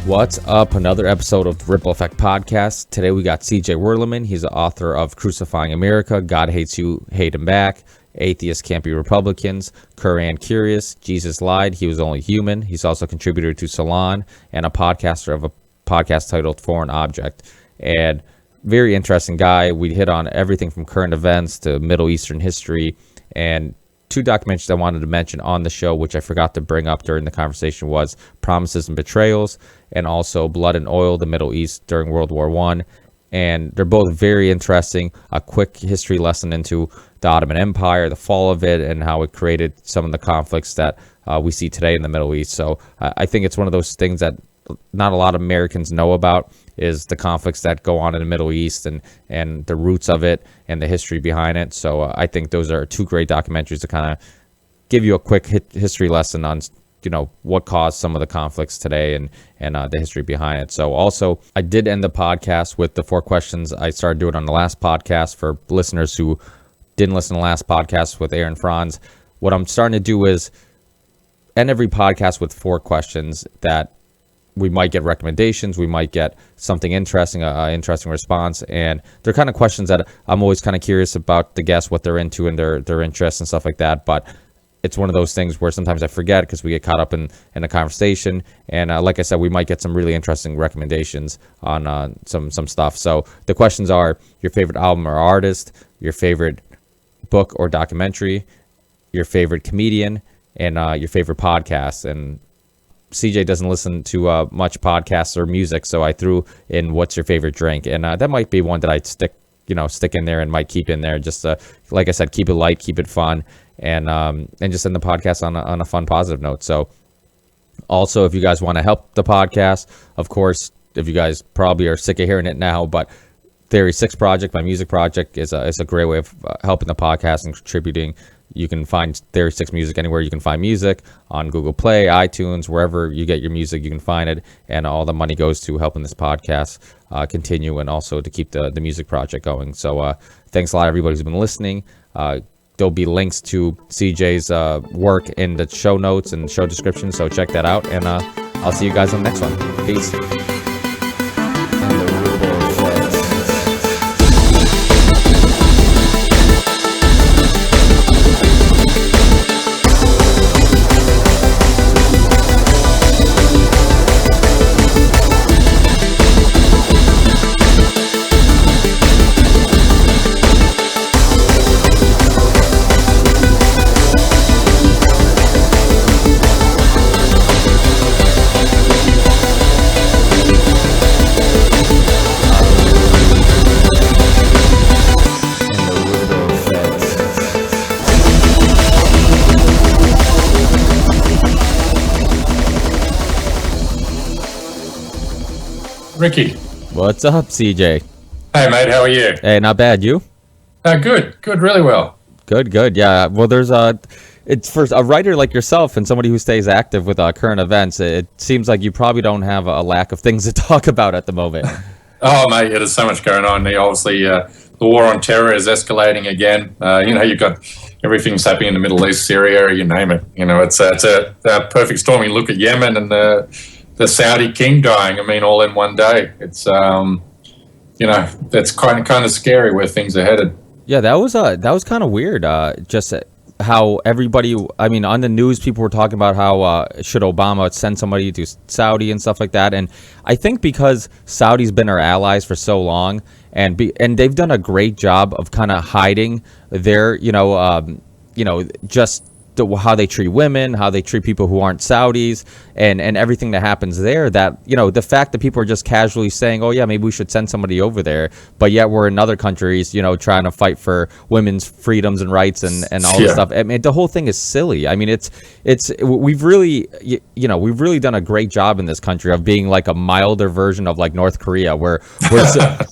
What's up? Another episode of the Ripple Effect Podcast. Today we got CJ Werleman. He's the author of Crucifying America, God Hates You, Hate Him Back, Atheists Can't Be Republicans, Quran Curious, Jesus Lied, He Was Only Human. He's also a contributor to Salon and a podcaster of a podcast titled Foreign Object. And very interesting guy. We hit on everything from current events to Middle Eastern history, and two documentaries I wanted to mention on the show, which I forgot to bring up during the conversation, was Promises and Betrayals, and also Blood and Oil, the Middle East during World War I. And they're both very interesting. A quick history lesson into the Ottoman Empire, the fall of it, and how it created some of the conflicts that we see today in the Middle East. So I think it's one of those things that not a lot of Americans know about, is the conflicts that go on in the Middle East and the roots of it and the history behind it. So I think those are two great documentaries to kind of give you a quick history lesson on, you know, what caused some of the conflicts today and the history behind it. So also, I did end the podcast with the 4 questions I started doing on the last podcast. For listeners who didn't listen to the last podcast with Aaron Franz, what I'm starting to do is end every podcast with 4 questions that we might get recommendations, we might get something interesting, an interesting response, and they're kind of questions that I'm always kind of curious about the guests, what they're into and their interests and stuff like that. But it's one of those things where sometimes I forget because we get caught up in the conversation. And like I said, we might get some really interesting recommendations on some stuff. So the questions are your favorite album or artist, your favorite book or documentary, your favorite comedian, and your favorite podcast. And CJ doesn't listen to much podcasts or music, so I threw in what's your favorite drink, and that might be one that I'd stick in there and might keep in there. Just like I said, keep it light, keep it fun, and just end the podcast on a fun, positive note. So, also, if you guys want to help the podcast, of course, if you guys probably are sick of hearing it now, but Theory 6 Project, my music project, is a great way of helping the podcast and contributing. You can find Theory 6 music anywhere you can find music, on Google Play, iTunes, wherever you get your music, you can find it. And all the money goes to helping this podcast continue, and also to keep the music project going. So thanks a lot, everybody who's been listening. There'll be links to CJ's work in the show notes and show description, so check that out. And I'll see you guys on the next one. Peace. Ricky. What's up, CJ? Hey, mate, how are you? Hey, not bad. You? Good, really well. Good, yeah. Well, it's for a writer like yourself and somebody who stays active with current events, it seems like you probably don't have a lack of things to talk about at the moment. Oh, mate, yeah, there's so much going on. Obviously, the war on terror is escalating again. You've got everything's happening in the Middle East, Syria, you name it. It's a perfect storm. You look at Yemen and the Saudi king dying, all in one day. It's, that's kind of scary where things are headed. Yeah, that was kind of weird. Just how everybody, on the news, people were talking about how should Obama send somebody to Saudi and stuff like that. And I think because Saudi's been our allies for so long, and they've done a great job of kind of hiding their, just how they treat women, how they treat people who aren't Saudis, and everything that happens there, that, the fact that people are just casually saying, oh yeah, maybe we should send somebody over there, but yet we're in other countries, trying to fight for women's freedoms and rights and all this stuff. The whole thing is silly. We've really done a great job in this country of being like a milder version of like North Korea, where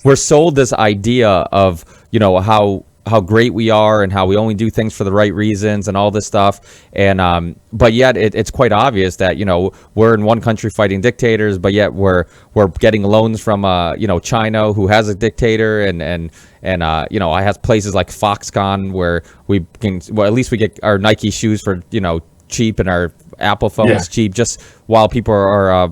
we're sold this idea of, how great we are and how we only do things for the right reasons and all this stuff. And but yet it's quite obvious that, we're in one country fighting dictators, but yet we're getting loans from China, who has a dictator, and I have places like Foxconn where we can, well, at least we get our Nike shoes for cheap and our Apple phones Yeah. cheap, just while people are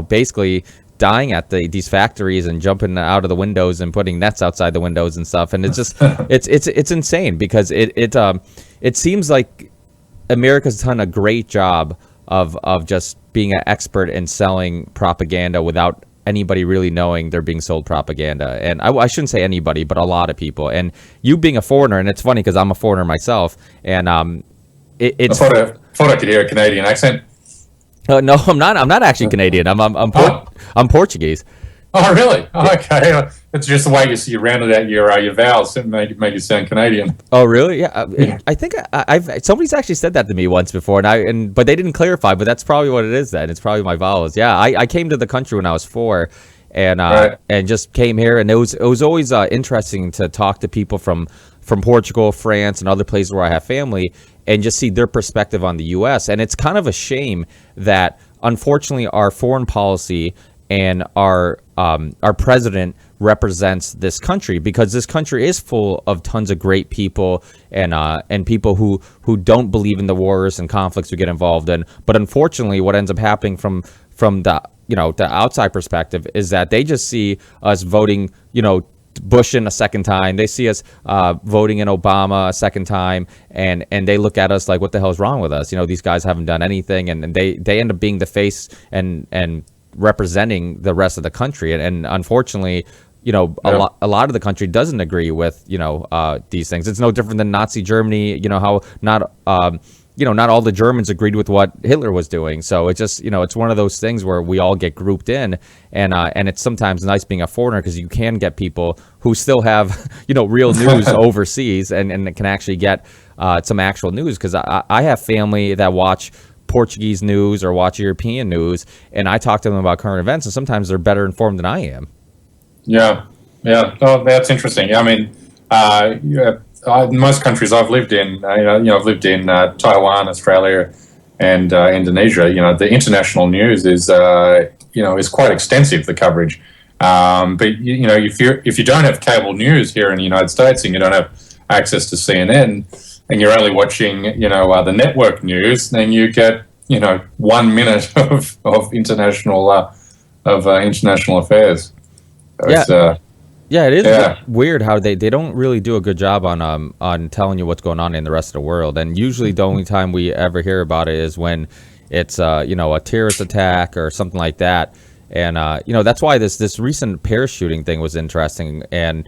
basically dying at these factories and jumping out of the windows and putting nets outside the windows and stuff. And it's just it's insane because it seems like America's done a great job of just being an expert in selling propaganda without anybody really knowing they're being sold propaganda. And I shouldn't say anybody, but a lot of people. And you being a foreigner, and it's funny because I'm a foreigner myself, and it's. I thought I could hear a Canadian accent. No, I'm not. I'm not actually Canadian. I'm Portuguese. Oh, really? Oh, okay. It's just the way you rounded out your vowels that made you sound Canadian. Oh, really? Yeah. I think I've somebody's actually said that to me once before, but they didn't clarify. But that's probably what it is. Then it's probably my vowels. Yeah. I came to the country when I was 4, and Right. and just came here, and it was always interesting to talk to people from Portugal, France, and other places where I have family, and just see their perspective on the U.S. And it's kind of a shame that unfortunately our foreign policy and our president represents this country, because this country is full of tons of great people and people who don't believe in the wars and conflicts we get involved in. But unfortunately, what ends up happening from the the outside perspective is that they just see us voting Bush in a second time. They see us voting in Obama a second time, and they look at us like, what the hell is wrong with us? These guys haven't done anything, and they end up being the face and representing the rest of the country. And unfortunately, a lot of the country doesn't agree with these things. It's no different than Nazi Germany. How not not all the Germans agreed with what Hitler was doing. So it's just it's one of those things where we all get grouped in, and it's sometimes nice being a foreigner because you can get people who still have real news overseas and can actually get some actual news, because I have family that watch Portuguese news or watch European news, and I talk to them about current events, and sometimes they're better informed than I am. Yeah. Oh, that's interesting. I mean, most countries I've lived in, I've lived in Taiwan, Australia, and Indonesia. The international news is quite extensive, the coverage. But if you don't have cable news here in the United States and you don't have access to CNN, and you're only watching the network news, then you get 1 minute of international international affairs. So Yeah, it is weird how they don't really do a good job on telling you what's going on in the rest of the world. And usually the only time we ever hear about it is when it's a terrorist attack or something like that. And that's why this recent parachuting thing was interesting. And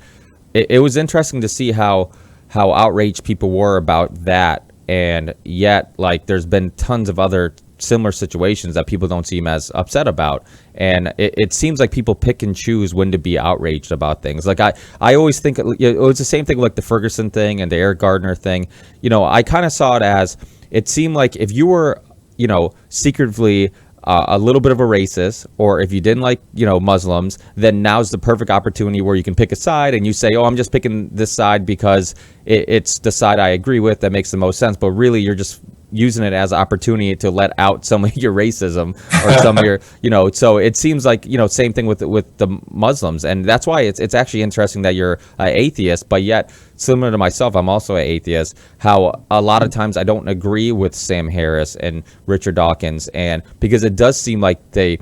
it was interesting to see how outraged people were about that. And yet, like, there's been tons of other similar situations that people don't seem as upset about. And it seems like people pick and choose when to be outraged about things. Like I always think it was the same thing like the Ferguson thing and the Eric Gardner thing. I kind of saw it as, it seemed like if you were, secretly a little bit of a racist, or if you didn't like, Muslims, then now's the perfect opportunity where you can pick a side and you say, oh, I'm just picking this side because it's the side I agree with that makes the most sense. But really, you're just using it as an opportunity to let out some of your racism or some of your, so it seems like, same thing with the Muslims. And that's why it's actually interesting that you're an atheist, but yet similar to myself, I'm also an atheist, how a lot of times I don't agree with Sam Harris and Richard Dawkins, and because it does seem like they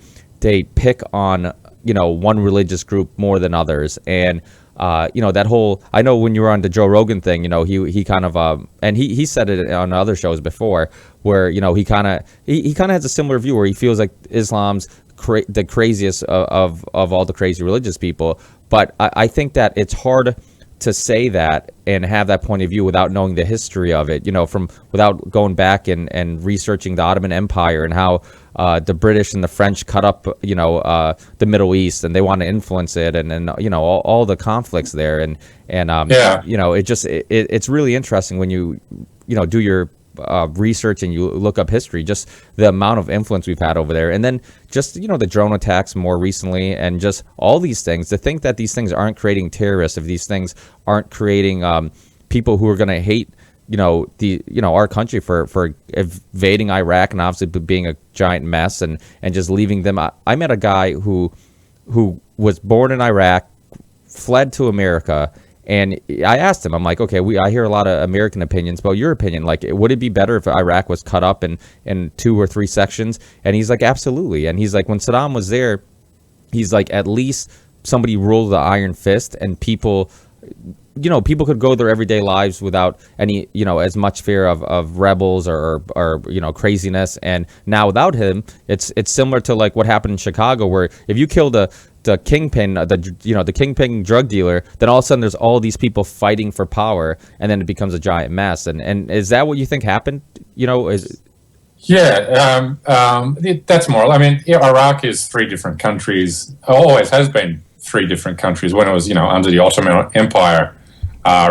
pick on, one religious group more than others. And that whole, I know when you were on the Joe Rogan thing, he kind of, and he said it on other shows before, where, he kind of has a similar view where he feels like Islam's the craziest of all the crazy religious people. But I think that it's hard to say that and have that point of view without knowing the history of it, without going back and researching the Ottoman Empire and how the British and the French cut up, the Middle East, and they want to influence it, and all the conflicts there, and it's really interesting when you do your research and you look up history, just the amount of influence we've had over there. And then just the drone attacks more recently, and just all these things, to think that these things aren't creating terrorists, if these things aren't creating people who are going to hate our country for invading Iraq and obviously being a giant mess and just leaving them. I met a guy who was born in Iraq, fled to America, And I asked him, I'm like, okay, I hear a lot of American opinions, but your opinion, like, would it be better if Iraq was cut up in 2 or 3 sections? And he's like, absolutely. And he's like, when Saddam was there, he's like, at least somebody ruled the iron fist, and people could go their everyday lives without any, as much fear of rebels or craziness. And now without him, it's similar to like what happened in Chicago, where if you kill the kingpin, the kingpin drug dealer, then all of a sudden there's all these people fighting for power, and then it becomes a giant mess. And is that what you think happened? That's more. I mean, Iraq is 3 different countries. Always has been 3 different countries. When it was, under the Ottoman Empire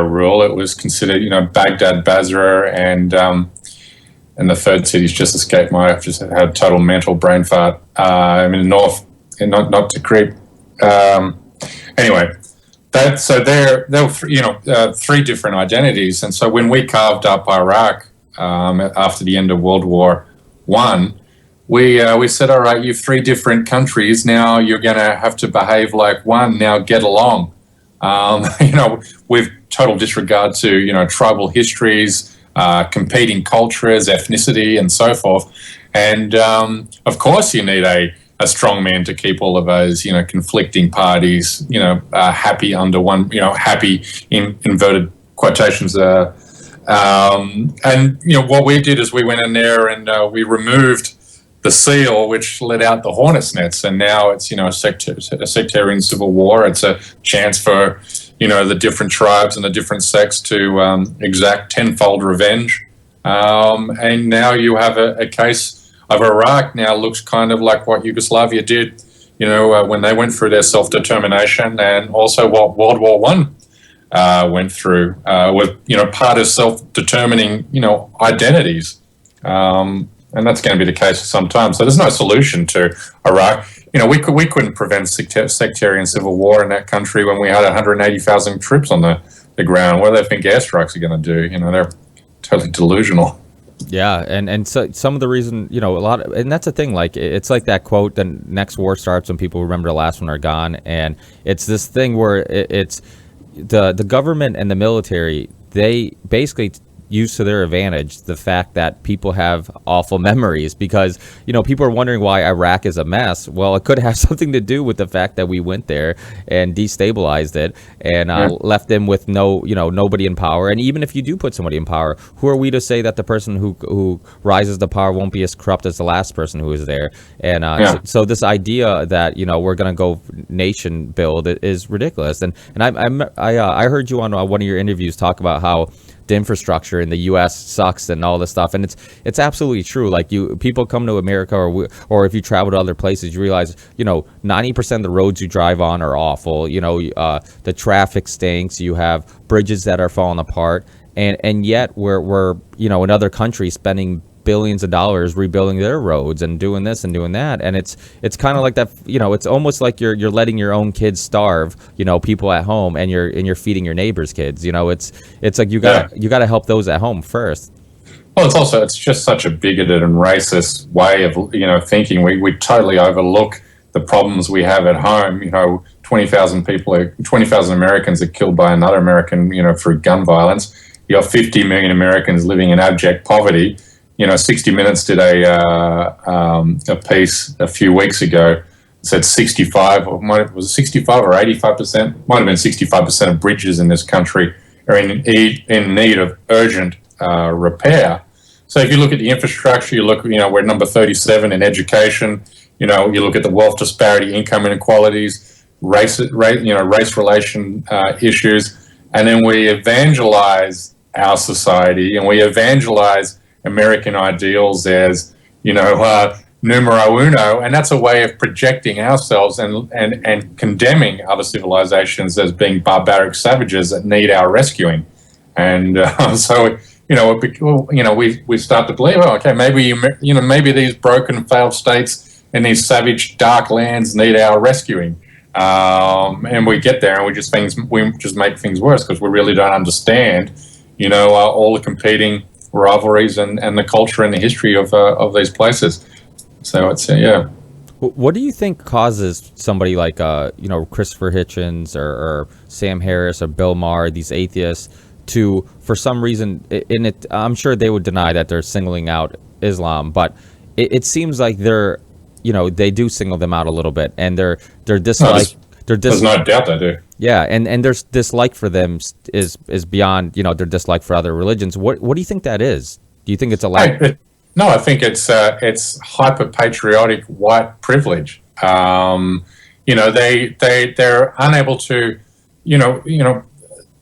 rule, it was considered, Baghdad, Basra, and the third city's just escaped I've just had a total mental brain fart. I'm in the north, and not to creep. Anyway, they're 3 different identities, and so when we carved up Iraq after the end of World War I, we said, all right, you've 3 different countries. Now you're going to have to behave like one. Now get along. With total disregard to, tribal histories, competing cultures, ethnicity, and so forth. And, of course, you need a strong man to keep all of those, conflicting parties, happy under one, happy in inverted quotations. And, what we did is we went in there and we removed the seal, which let out the hornet's nets, and now it's a sectarian civil war. It's a chance for the different tribes and the different sects to exact tenfold revenge. And now you have a case of Iraq. Now looks kind of like what Yugoslavia did, when they went through their self-determination, and also what World War One went through with part of self-determining identities. And that's going to be the case for some time. So there's no solution to Iraq. We couldn't prevent sectarian civil war in that country when we had 180,000 troops on the ground. What do they think airstrikes are going to do? They're totally delusional. Yeah, and so some of the reason, and that's the thing, like, it's like that quote, the next war starts when people remember the last one are gone. And it's this thing where it's the government and the military, they basically use to their advantage the fact that people have awful memories, because people are wondering why Iraq is a mess. Well, it could have something to do with the fact that we went there and destabilized it and left them with nobody in power. And even if you do put somebody in power, who are we to say that the person who rises to power won't be as corrupt as the last person who was there? And so this idea that we're going to go nation build is ridiculous. And I heard you on one of your interviews talk about how the infrastructure in the U.S. sucks and all this stuff, and it's absolutely true. Like, people come to America, or if you travel to other places, you realize 90% of the roads you drive on are awful. The traffic stinks. You have bridges that are falling apart, and yet we're in other countries spending billions of dollars rebuilding their roads and doing this and doing that. And it's kind of like that, it's almost like you're letting your own kids starve, people at home, and you're feeding your neighbor's kids. It's like you gotta help those at home first. Well, it's just such a bigoted and racist way of thinking. We totally overlook the problems we have at home. 20,000 Americans are killed by another American, through gun violence. You got 50 million Americans living in abject poverty. 60 Minutes did a piece a few weeks ago. Said 65, or was it 65 or 85%? Might have been 65% of bridges in this country are in need of urgent repair. So if you look at the infrastructure, you look, we're number 37 in education. You look at the wealth disparity, income inequalities, race relation issues, and then we evangelize our society, and we evangelize American ideals as, numero uno, and that's a way of projecting ourselves and condemning other civilizations as being barbaric savages that need our rescuing. And so, we start to believe, okay, maybe these broken, failed states in these savage, dark lands need our rescuing. And we get there, and we just make things worse because we really don't understand, all the competing rivalries and the culture and the history of these places. So it's What do you think causes somebody like Christopher Hitchens or Sam Harris or Bill Maher, these atheists, to for some reason in it? I'm sure they would deny that they're singling out Islam, but it seems like they do single them out a little bit, and their dislike. There's no doubt they do. Yeah, and their dislike for them is beyond their dislike for other religions. What do you think that is? Do you think it's a lack? No, I think it's hyper patriotic white privilege. They're unable to,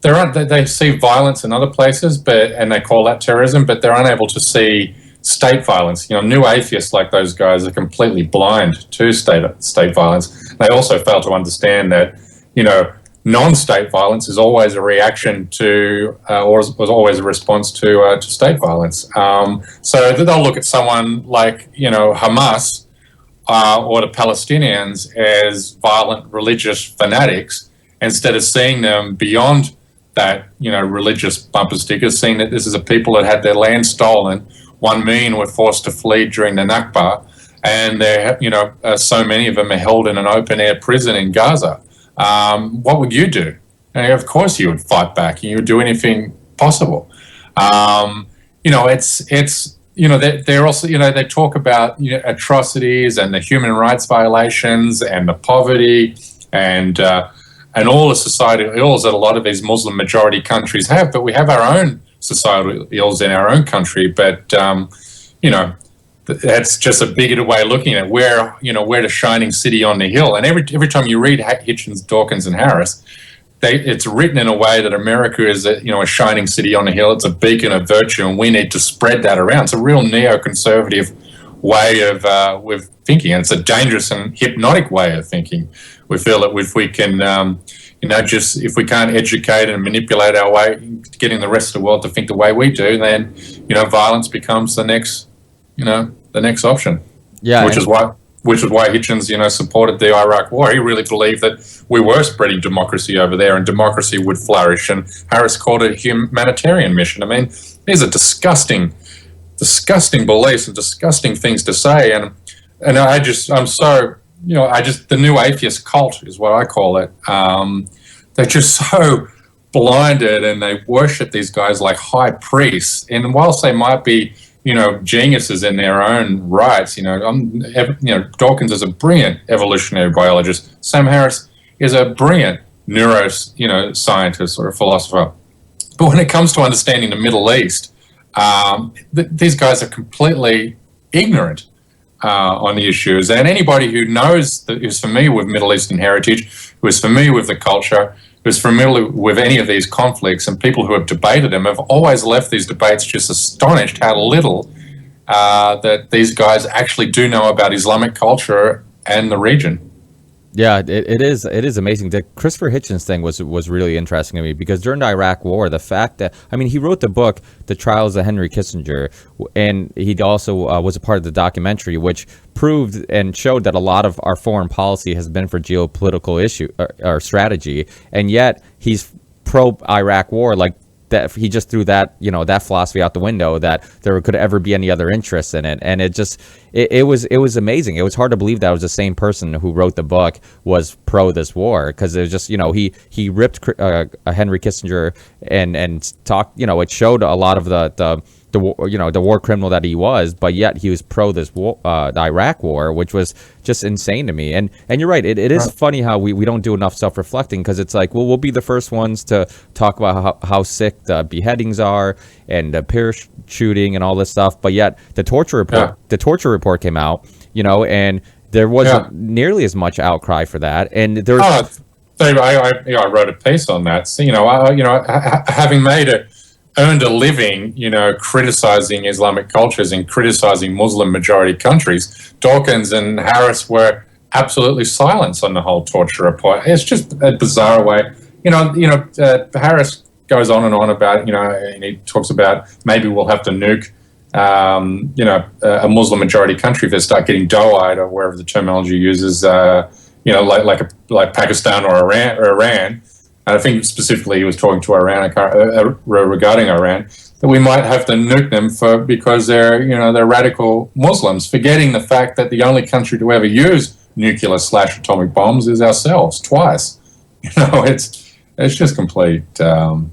they see violence in other places, and they call that terrorism, but they're unable to see state violence. New atheists like those guys are completely blind to state violence. They also fail to understand that, non-state violence is always a reaction to, or was always a response to state violence. So they'll look at someone like, Hamas or the Palestinians as violent religious fanatics instead of seeing them beyond that, religious bumper stickers, seeing that this is a people that had their land stolen. 1 million were forced to flee during the Nakba, and so many of them are held in an open-air prison in Gaza. What would you do? And of course you would fight back, and you would do anything possible. They're also, they talk about atrocities and the human rights violations and the poverty and all the societal ills that a lot of these Muslim majority countries have. But we have our own societal ills in our own country. But that's just a bigoted way of looking at it. We're the shining city on the hill. And every time you read Hitchens, Dawkins, and Harris, it's written in a way that America is a shining city on the hill. It's a beacon of virtue, and we need to spread that around. It's a real neoconservative way of with thinking, and it's a dangerous and hypnotic way of thinking. We feel that if we can, if we can't educate and manipulate our way, getting the rest of the world to think the way we do, then violence becomes the next option. Yeah, which is why Hitchens, supported the Iraq War. He really believed that we were spreading democracy over there, and democracy would flourish. And Harris called it a humanitarian mission. I mean, these are disgusting beliefs and disgusting things to say. And the new atheist cult is what I call it. They're just so blinded, and they worship these guys like high priests. And whilst they might be geniuses in their own rights. Dawkins is a brilliant evolutionary biologist. Sam Harris is a brilliant scientist or a philosopher. But when it comes to understanding the Middle East, these guys are completely ignorant on the issues. And anybody who who's familiar with Middle Eastern heritage, who is familiar with the culture, who's familiar with any of these conflicts, and people who have debated them have always left these debates just astonished how little that these guys actually do know about Islamic culture and the region. Yeah, it is amazing. The Christopher Hitchens thing was really interesting to me, because during the Iraq War, the fact that, he wrote the book, The Trials of Henry Kissinger, and he also was a part of the documentary, which proved and showed that a lot of our foreign policy has been for geopolitical issue or strategy, and yet he's pro-Iraq war, like that. He just threw that that philosophy out the window, that there could ever be any other interests in it. And it was amazing. It was hard to believe that it was the same person who wrote the book was pro this war, because it was just he ripped Henry Kissinger and talked, it showed a lot of the war criminal that he was, but yet he was pro this war, the Iraq war, which was just insane to me. And you're right, it is funny how we don't do enough self-reflecting, because it's like, well, we'll be the first ones to talk about how sick the beheadings are and the parachuting and all this stuff, but yet the torture report came out, and there wasn't nearly as much outcry for that. And there's I wrote a piece on that. So, having earned a living, criticizing Islamic cultures and criticizing Muslim majority countries, Dawkins and Harris were absolutely silent on the whole torture report. It's just a bizarre way. Harris goes on and on about, and he talks about maybe we'll have to nuke, a Muslim majority country if they start getting doe-eyed, or wherever the terminology uses, like Pakistan or Iran. and I think specifically he was talking to Iran regarding Iran, that we might have to nuke them because they're radical Muslims, forgetting the fact that the only country to ever use nuclear/atomic bombs is ourselves twice. It's just complete. I'll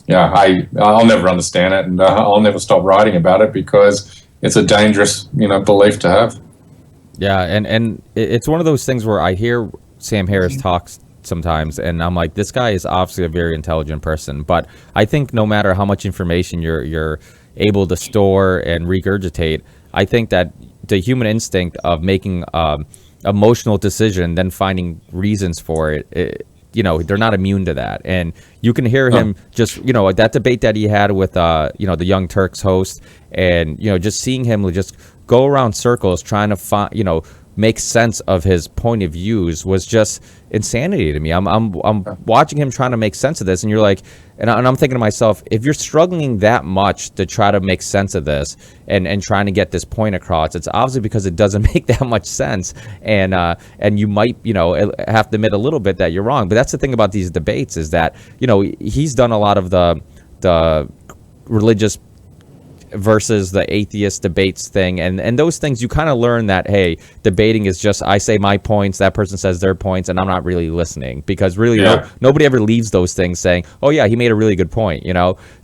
never understand it, and I'll never stop writing about it because it's a dangerous belief to have. Yeah, and it's one of those things where I hear Sam Harris talks sometimes, and I'm like, this guy is obviously a very intelligent person. But I think no matter how much information you're able to store and regurgitate, I think that the human instinct of making emotional decision, then finding reasons for it, they're not immune to that. And you can hear him just, that debate that he had with, the Young Turks host, and, just seeing him just go around circles trying to find, make sense of his point of views was just insanity to me. I'm watching him trying to make sense of this, and you're like, and I'm thinking to myself, if you're struggling that much to try to make sense of this and trying to get this point across, it's obviously because it doesn't make that much sense, and you might have to admit a little bit that you're wrong. But that's the thing about these debates, is that he's done a lot of the religious versus the atheist debates thing, and those things you kind of learn that, hey, debating is just, I say my points, that person says their points, and I'm not really listening, because really nobody ever leaves those things saying, oh yeah, he made a really good point,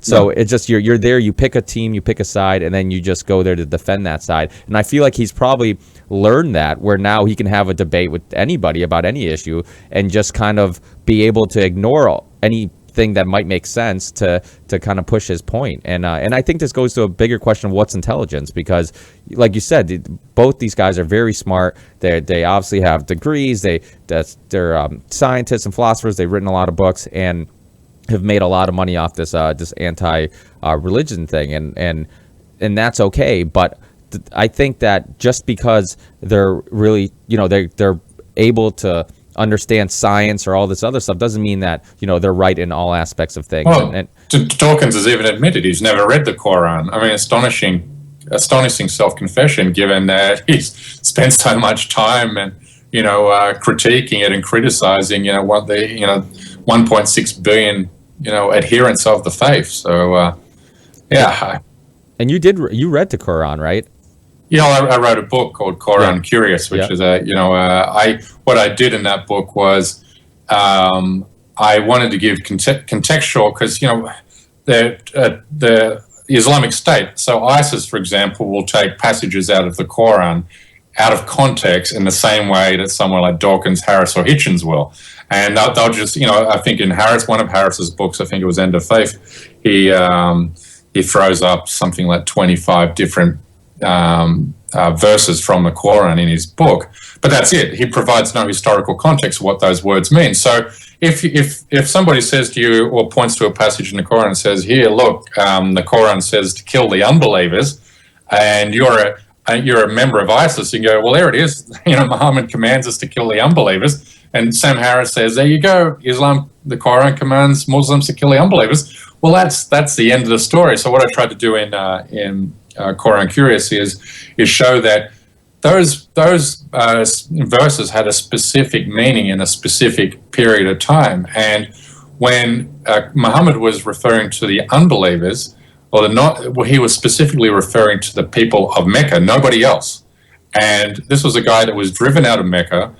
so it's just you're there, you pick a team, you pick a side, and then you just go there to defend that side. And I feel like he's probably learned that, where now he can have a debate with anybody about any issue and just kind of be able to ignore any thing that might make sense to kind of push his point. And I think this goes to a bigger question of what's intelligence, because like you said, both these guys are very smart. They obviously have degrees. They're scientists and philosophers. They've written a lot of books and have made a lot of money off this anti religion thing, and that's okay. But I think that just because they're really they're able to understand science or all this other stuff doesn't mean that they're right in all aspects of things. Well, Dawkins has even admitted he's never read the Quran. I mean, astonishing self-confession, given that he's spent so much time and critiquing it and criticizing what the 1.6 billion adherents of the faith. So and you read the Quran, right? Yeah, I wrote a book called Quran Curious, which is what I did in that book was I wanted to give contextual, because the Islamic State, so ISIS, for example, will take passages out of the Quran out of context in the same way that someone like Dawkins, Harris, or Hitchens will, and they'll just I think in one of Harris's books, I think it was End of Faith, he throws up something like 25 different verses from the Quran in his book, but that's it. He provides no historical context of what those words mean. So if somebody says to you or points to a passage in the Quran and says, "Here, look, the Quran says to kill the unbelievers," and you're a member of ISIS, you go, "Well, there it is. Muhammad commands us to kill the unbelievers," and Sam Harris says, "There you go. The Quran commands Muslims to kill the unbelievers." Well, that's the end of the story. So what I tried to do in Quran Curious is show that those verses had a specific meaning in a specific period of time, and when Muhammad was referring to the unbelievers, he was specifically referring to the people of Mecca, nobody else. And this was a guy that was driven out of Mecca,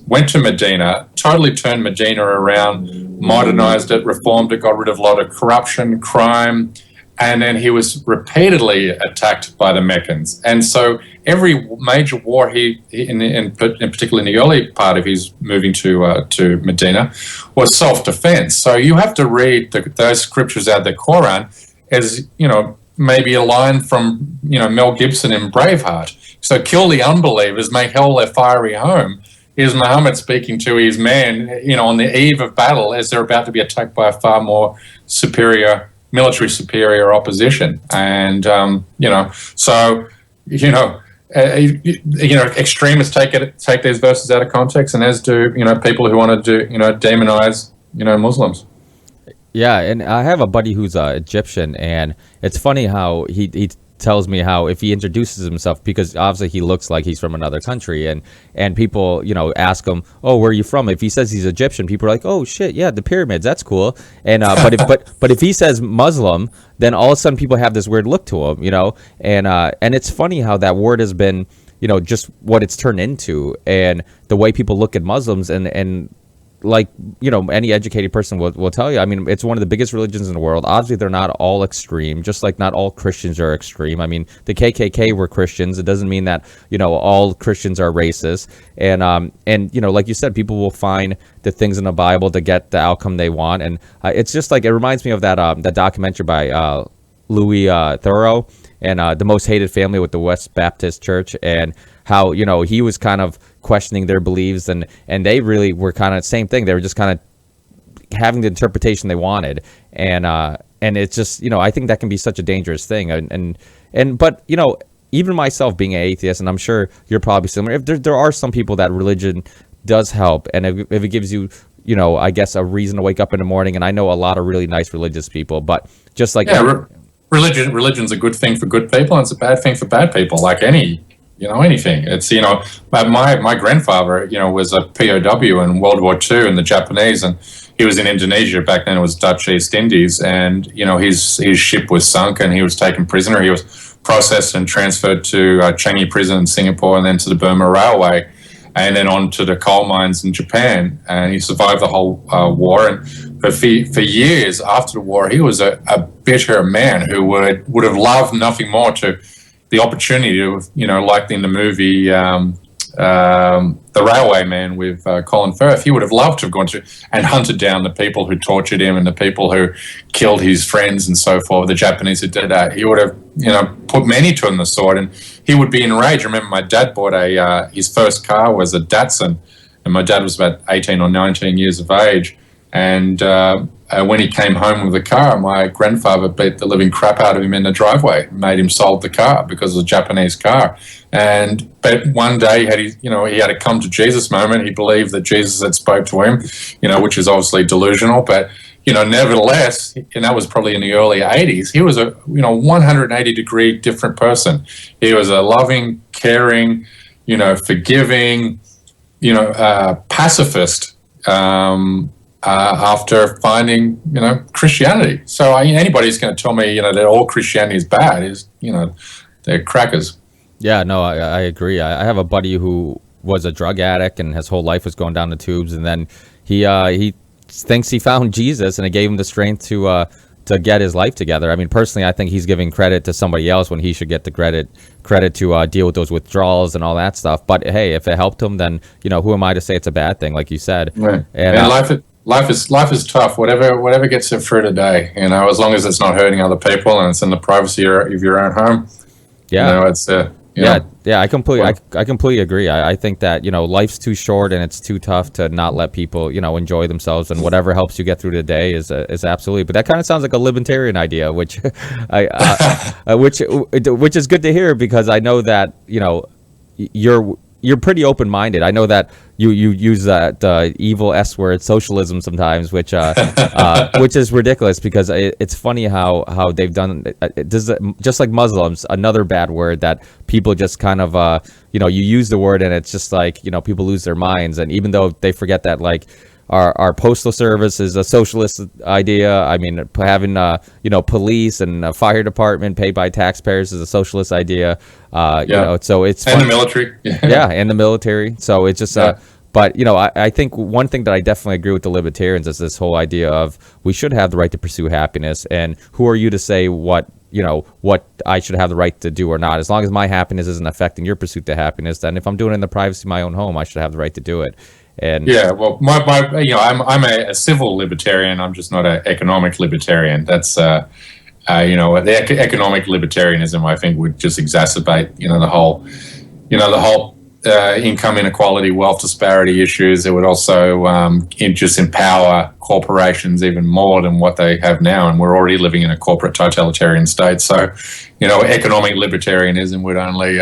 went to Medina, totally turned Medina around, modernized it, reformed it, got rid of a lot of corruption, crime, and then he was repeatedly attacked by the Meccans. And so every major war in particular in the early part of his moving to Medina, was self-defense. So you have to read those scriptures out of the Quran as, maybe a line from, Mel Gibson in Braveheart. So kill the unbelievers, make hell their fiery home. Is Muhammad speaking to his men, on the eve of battle as they're about to be attacked by a far more military superior opposition. And, extremists take these verses out of context, and as do, people who want to demonize, Muslims. Yeah, and I have a buddy who's Egyptian, and it's funny how he tells me how if he introduces himself, because obviously he looks like he's from another country, and people, ask him, oh, where are you from? If he says he's Egyptian, people are like, oh shit, yeah, the pyramids, that's cool. And but if he says Muslim, then all of a sudden people have this weird look to him, and it's funny how that word has been, just what it's turned into, and the way people look at Muslims, and like, any educated person will tell you, I mean, it's one of the biggest religions in the world. Obviously, they're not all extreme, just like not all Christians are extreme. I mean, the KKK were Christians. It doesn't mean that, all Christians are racist. And like you said, people will find the things in the Bible to get the outcome they want. And it's just like, it reminds me of that documentary by Louis Theroux, and The Most Hated Family with the West Baptist Church, and how, he was kind of questioning their beliefs, and they really were kind of the same thing. They were just kind of having the interpretation they wanted, and it's just, I think that can be such a dangerous thing, but even myself being an atheist, and I'm sure you're probably similar, if there are some people that religion does help, and if it gives you, I guess, a reason to wake up in the morning, and I know a lot of really nice religious people, but just like religion's a good thing for good people, and it's a bad thing for bad people, like anything. It's, my grandfather, was a POW in World War II in the Japanese, and he was in Indonesia. Back then it was Dutch East Indies, and, his ship was sunk and he was taken prisoner. He was processed and transferred to Changi prison in Singapore, and then to the Burma Railway, and then on to the coal mines in Japan. And he survived the whole war. And for years after the war, he was a bitter man who would have loved nothing more to the opportunity to, like in the movie The Railway Man with Colin Firth, he would have loved to have gone to and hunted down the people who tortured him and the people who killed his friends and so forth, the Japanese who did that. He would have, put many to him the sword, and he would be enraged. I remember my dad bought his first car was a Datsun, and my dad was about 18 or 19 years of age. And when he came home with the car, my grandfather beat the living crap out of him in the driveway, made him sold the car because it was a Japanese car. But one day he had a come to Jesus moment. He believed that Jesus had spoke to him, which is obviously delusional. But nevertheless, and that was probably in the early 80s, he was a 180-degree different person. He was a loving, caring, forgiving, pacifist. After finding, Christianity. So anybody's going to tell me, that all Christianity is bad is, they're crackers. Yeah, no, I agree. I have a buddy who was a drug addict and his whole life was going down the tubes, and then he thinks he found Jesus, and it gave him the strength to get his life together. I mean, personally, I think he's giving credit to somebody else when he should get the credit to deal with those withdrawals and all that stuff. But hey, if it helped him, then who am I to say it's a bad thing, like you said? Right. And life is tough. Whatever gets you through today, as long as it's not hurting other people and it's in the privacy of your own home. Yeah, it's yeah. I completely agree. I think that life's too short and it's too tough to not let people enjoy themselves, and whatever helps you get through the day is absolutely. But that kind of sounds like a libertarian idea, which which is good to hear, because I know that you're pretty open-minded. I know that you use that evil S word, socialism, sometimes, which is ridiculous, because it's funny how they've done just like Muslims, another bad word that people just kind of you use the word and it's just like people lose their minds, and even though they forget that, like, our postal service is a socialist idea. I mean, having police and a fire department paid by taxpayers is a socialist idea. So it's and the military. Yeah, and the military. So it's just but I think one thing that I definitely agree with the libertarians is this whole idea of we should have the right to pursue happiness, and who are you to say what I should have the right to do or not? As long as my happiness isn't affecting your pursuit to happiness, then if I'm doing it in the privacy of my own home, I should have the right to do it. And well, I'm a civil libertarian. I'm just not an economic libertarian. That's the economic libertarianism, I think, would just exacerbate the whole income inequality, wealth disparity issues. It would also just empower corporations even more than what they have now, and we're already living in a corporate totalitarian state. So economic libertarianism would only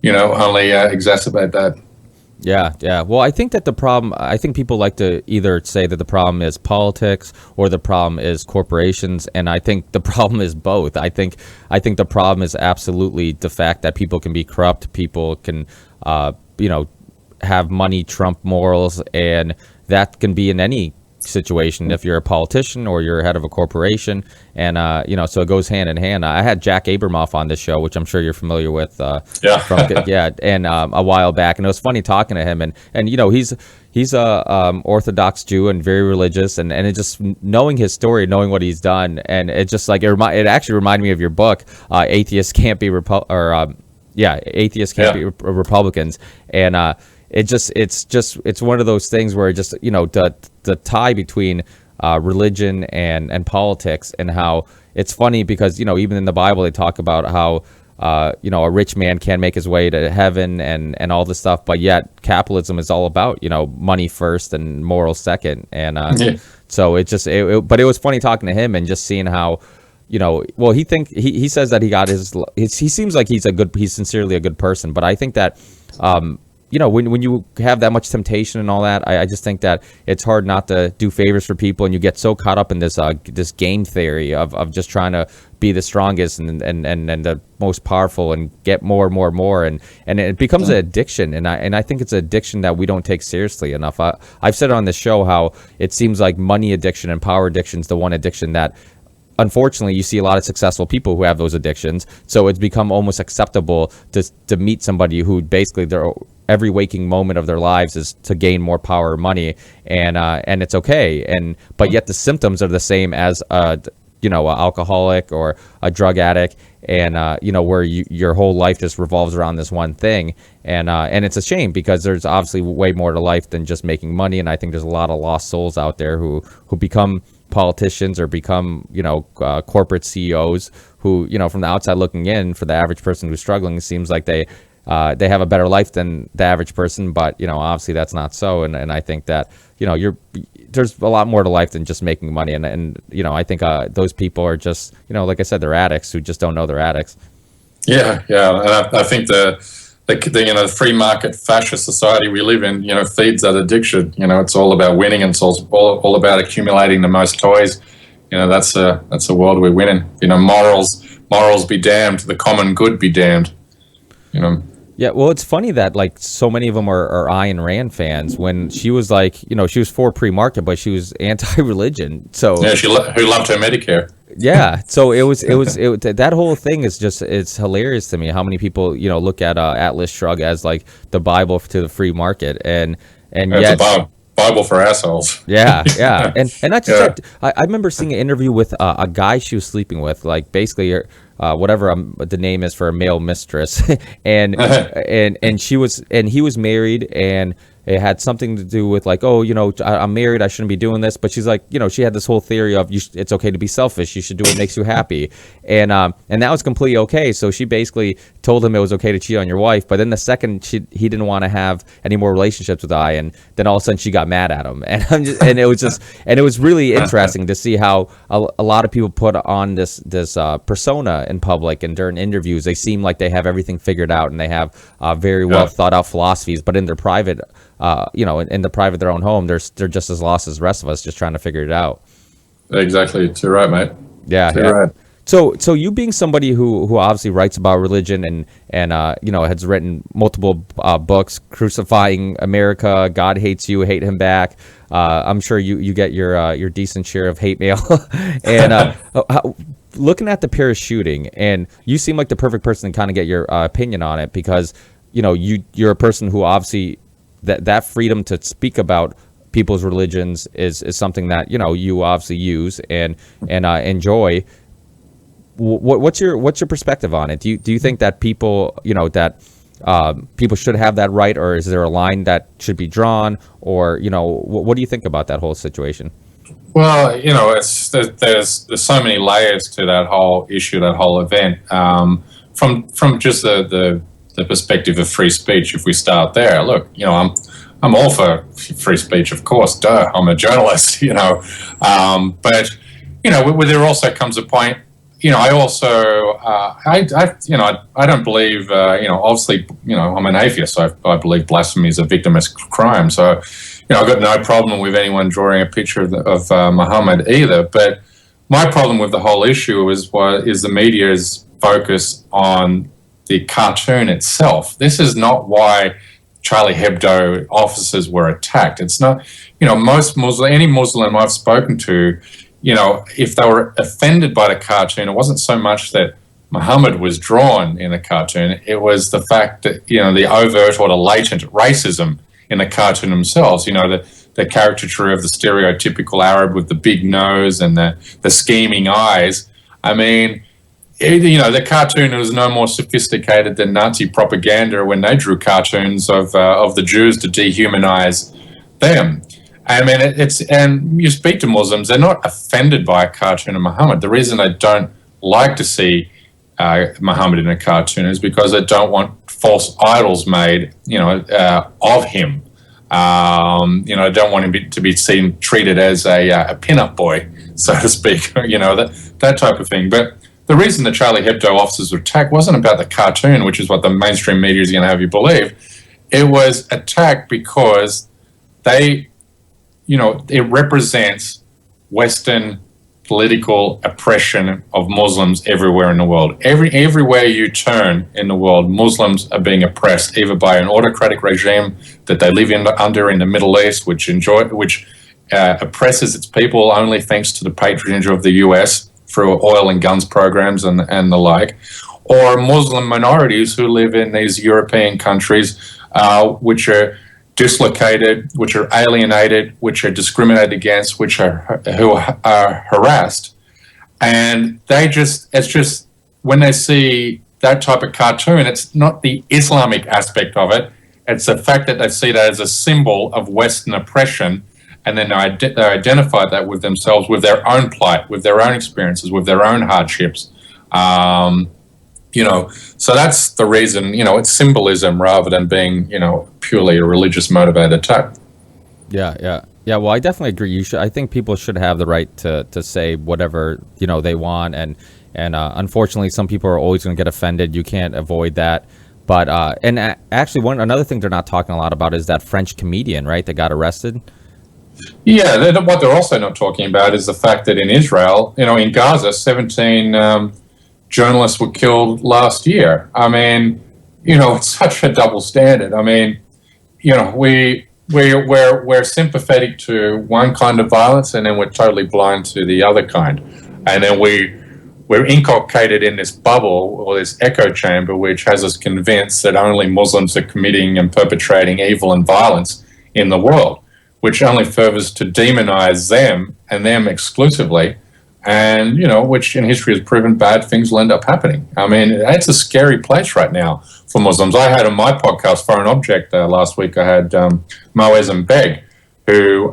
exacerbate that. Yeah, yeah. Well, I think people like to either say that the problem is politics or the problem is corporations, and I think the problem is both. I think the problem is absolutely the fact that people can be corrupt, people can, you know, have money trump morals, and that can be in any situation if you're a politician or you're head of a corporation, and you know, so it goes hand in hand. I had Jack Abramoff on this show, which I'm sure you're familiar with, Yeah. from yeah, and a while back, and it was funny talking to him, and you know, he's a Orthodox Jew and very religious, and it just knowing his story, knowing what he's done, and it just like it actually reminded me of your book, Atheists Can't Be Atheists Can't Be Republicans, and it's one of those things where just, you know, the tie between religion and politics, and how it's funny because, you know, even in the Bible they talk about how you know, a rich man can't make his way to heaven and all this stuff, but yet capitalism is all about, you know, money first and morals second, and so but it was funny talking to him and just seeing how, you know, well, he says that he seems like he's sincerely a good person, but I think that you know, when you have that much temptation and all that, I just think that it's hard not to do favors for people, and you get so caught up in this this game theory of just trying to be the strongest and the most powerful and get more and more and more, and it becomes an addiction, and I think it's an addiction that we don't take seriously enough. I've said on this show how it seems like money addiction and power addiction is the one addiction that, unfortunately, you see a lot of successful people who have those addictions, so it's become almost acceptable to meet somebody who basically every waking moment of their lives is to gain more power or money, and it's okay, but yet the symptoms are the same as you know, an alcoholic or a drug addict, and you know, where your whole life just revolves around this one thing, and it's a shame because there's obviously way more to life than just making money, and I think there's a lot of lost souls out there who become politicians or become, you know, corporate CEOs who, you know, from the outside looking in, for the average person who's struggling, it seems like they have a better life than the average person, but, you know, obviously that's not so, and I think that, you know, there's a lot more to life than just making money, and you know, I think those people are just, you know, like I said, they're addicts who just don't know they're addicts. Yeah, and I think the you know, the free market fascist society we live in, you know, feeds that addiction. You know, it's all about winning, and it's all about accumulating the most toys. You know, that's a world we're winning. You know, morals be damned, the common good be damned. You know. Yeah, well, it's funny that like so many of them are Ayn Rand fans, when she was like, you know, she was for pre-market, but she was anti-religion. So yeah, who loved her Medicare. Yeah, so it was that whole thing is just, it's hilarious to me how many people, you know, look at Atlas Shrugged as like the Bible to the free market, and it's a Bible for assholes. Yeah, and not just that. I remember seeing an interview with a guy she was sleeping with, like basically whatever the name is for a male mistress, and he was married, and it had something to do with like, oh, you know, I'm married, I shouldn't be doing this, but she's like, you know, she had this whole theory of it's okay to be selfish, you should do what makes you happy, and that was completely okay. So she basically told him it was okay to cheat on your wife, but then the second he didn't want to have any more relationships with and then all of a sudden she got mad at him, and it was really interesting to see how a lot of people put on this persona in public, and during interviews they seem like they have everything figured out, and they have very well thought out philosophies, but in their private you know, in the private of their own home, they're just as lost as the rest of us, just trying to figure it out. Exactly. Too right, mate. Yeah. Right. So you being somebody who obviously writes about religion and you know, has written multiple books, Crucifying America, God Hates You, Hate Him Back. I'm sure you get your decent share of hate mail. And looking at the Paris shooting, and you seem like the perfect person to kind of get your opinion on it, because, you know, you're a person who obviously that freedom to speak about people's religions is something that, you know, you obviously use and enjoy. What's your perspective on it? Do you think that people, you know, that people should have that right, or is there a line that should be drawn, or, you know, what do you think about that whole situation? Well, you know, there's so many layers to that whole issue, that whole event. From just the perspective of free speech, if we start there, look, you know, I'm all for free speech, of course, I'm a journalist, you know, but, you know, there also comes a point I also, I don't believe, obviously, I'm an atheist, so I believe blasphemy is a victimless crime. So, I've got no problem with anyone drawing a picture of Muhammad either. But my problem with the whole issue is the media's focus on the cartoon itself. This is not why Charlie Hebdo officers were attacked. It's not, any Muslim I've spoken to, if they were offended by the cartoon, it wasn't so much that Muhammad was drawn in the cartoon, it was the fact that, the overt or the latent racism in the cartoon themselves, the caricature of the stereotypical Arab with the big nose and the scheming eyes. I mean, the cartoon was no more sophisticated than Nazi propaganda when they drew cartoons of the Jews to dehumanize them. I mean, and you speak to Muslims, they're not offended by a cartoon of Muhammad. The reason they don't like to see Muhammad in a cartoon is because they don't want false idols made, of him. Don't want him to be seen treated as a pin-up boy, so to speak, that type of thing. But the reason the Charlie Hebdo officers were attacked wasn't about the cartoon, which is what the mainstream media is going to have you believe. It was attacked because it represents Western political oppression of Muslims everywhere in the world. Everywhere you turn in the world, Muslims are being oppressed either by an autocratic regime that they live under in the Middle East, which oppresses its people only thanks to the patronage of the US through oil and guns programs and the like, or Muslim minorities who live in these European countries, which are dislocated, which are alienated, which are discriminated against, who are harassed. And it's just when they see that type of cartoon, it's not the Islamic aspect of it, it's the fact that they see that as a symbol of Western oppression, and then they identify that with themselves, with their own plight, with their own experiences, with their own hardships. So that's the reason, it's symbolism rather than being, purely a religious motivated attack. Yeah. Well, I definitely agree. I think people should have the right to say whatever, they want. And unfortunately, some people are always going to get offended. You can't avoid that. But, actually another thing they're not talking a lot about is that French comedian, right, that got arrested. Yeah. What they're also not talking about is the fact that in Israel, in Gaza, 17, journalists were killed last year. I mean, it's such a double standard. I mean, we're sympathetic to one kind of violence, and then we're totally blind to the other kind, and then we're inculcated in this bubble or this echo chamber, which has us convinced that only Muslims are committing and perpetrating evil and violence in the world, which only furthers to demonize them and them exclusively. And, which in history has proven bad things will end up happening. I mean, it's a scary place right now for Muslims. I had on my podcast, Foreign Object, last week, I had Moazzam Beg, who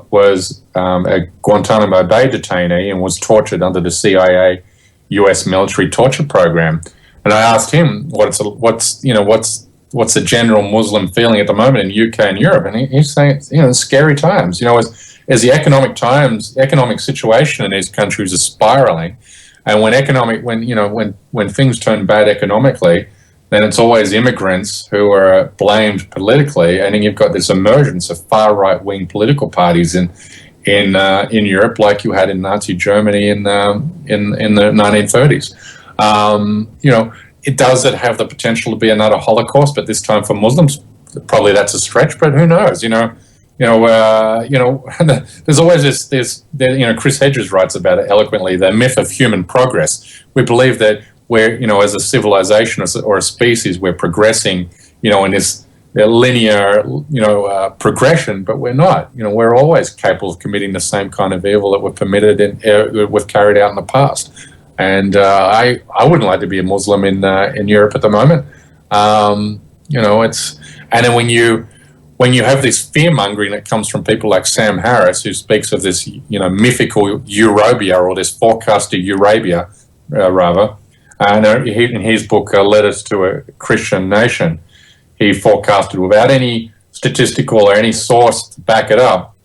was a Guantanamo Bay detainee and was tortured under the CIA US military torture program. And I asked him what's the general Muslim feeling at the moment in UK and Europe. And he's saying, it's scary times. As the economic situation in these countries is spiraling, and when things turn bad economically, then it's always immigrants who are blamed politically, and then you've got this emergence of far right wing political parties in Europe, like you had in Nazi Germany in the 1930s. Does it have the potential to be another Holocaust, but this time for Muslims? Probably that's a stretch, but who knows? There's always this. Chris Hedges writes about it eloquently. The myth of human progress. We believe that we're, as a civilization or a species, we're progressing, in this linear, progression, but we're not. We're always capable of committing the same kind of evil that we've carried out in the past. And I wouldn't like to be a Muslim in Europe at the moment. And then when you have this fear-mongering that comes from people like Sam Harris, who speaks of this, mythical Eurabia, or this forecasted Eurabia, rather, and in his book, Letters to a Christian Nation, he forecasted without any statistical or any source to back it up,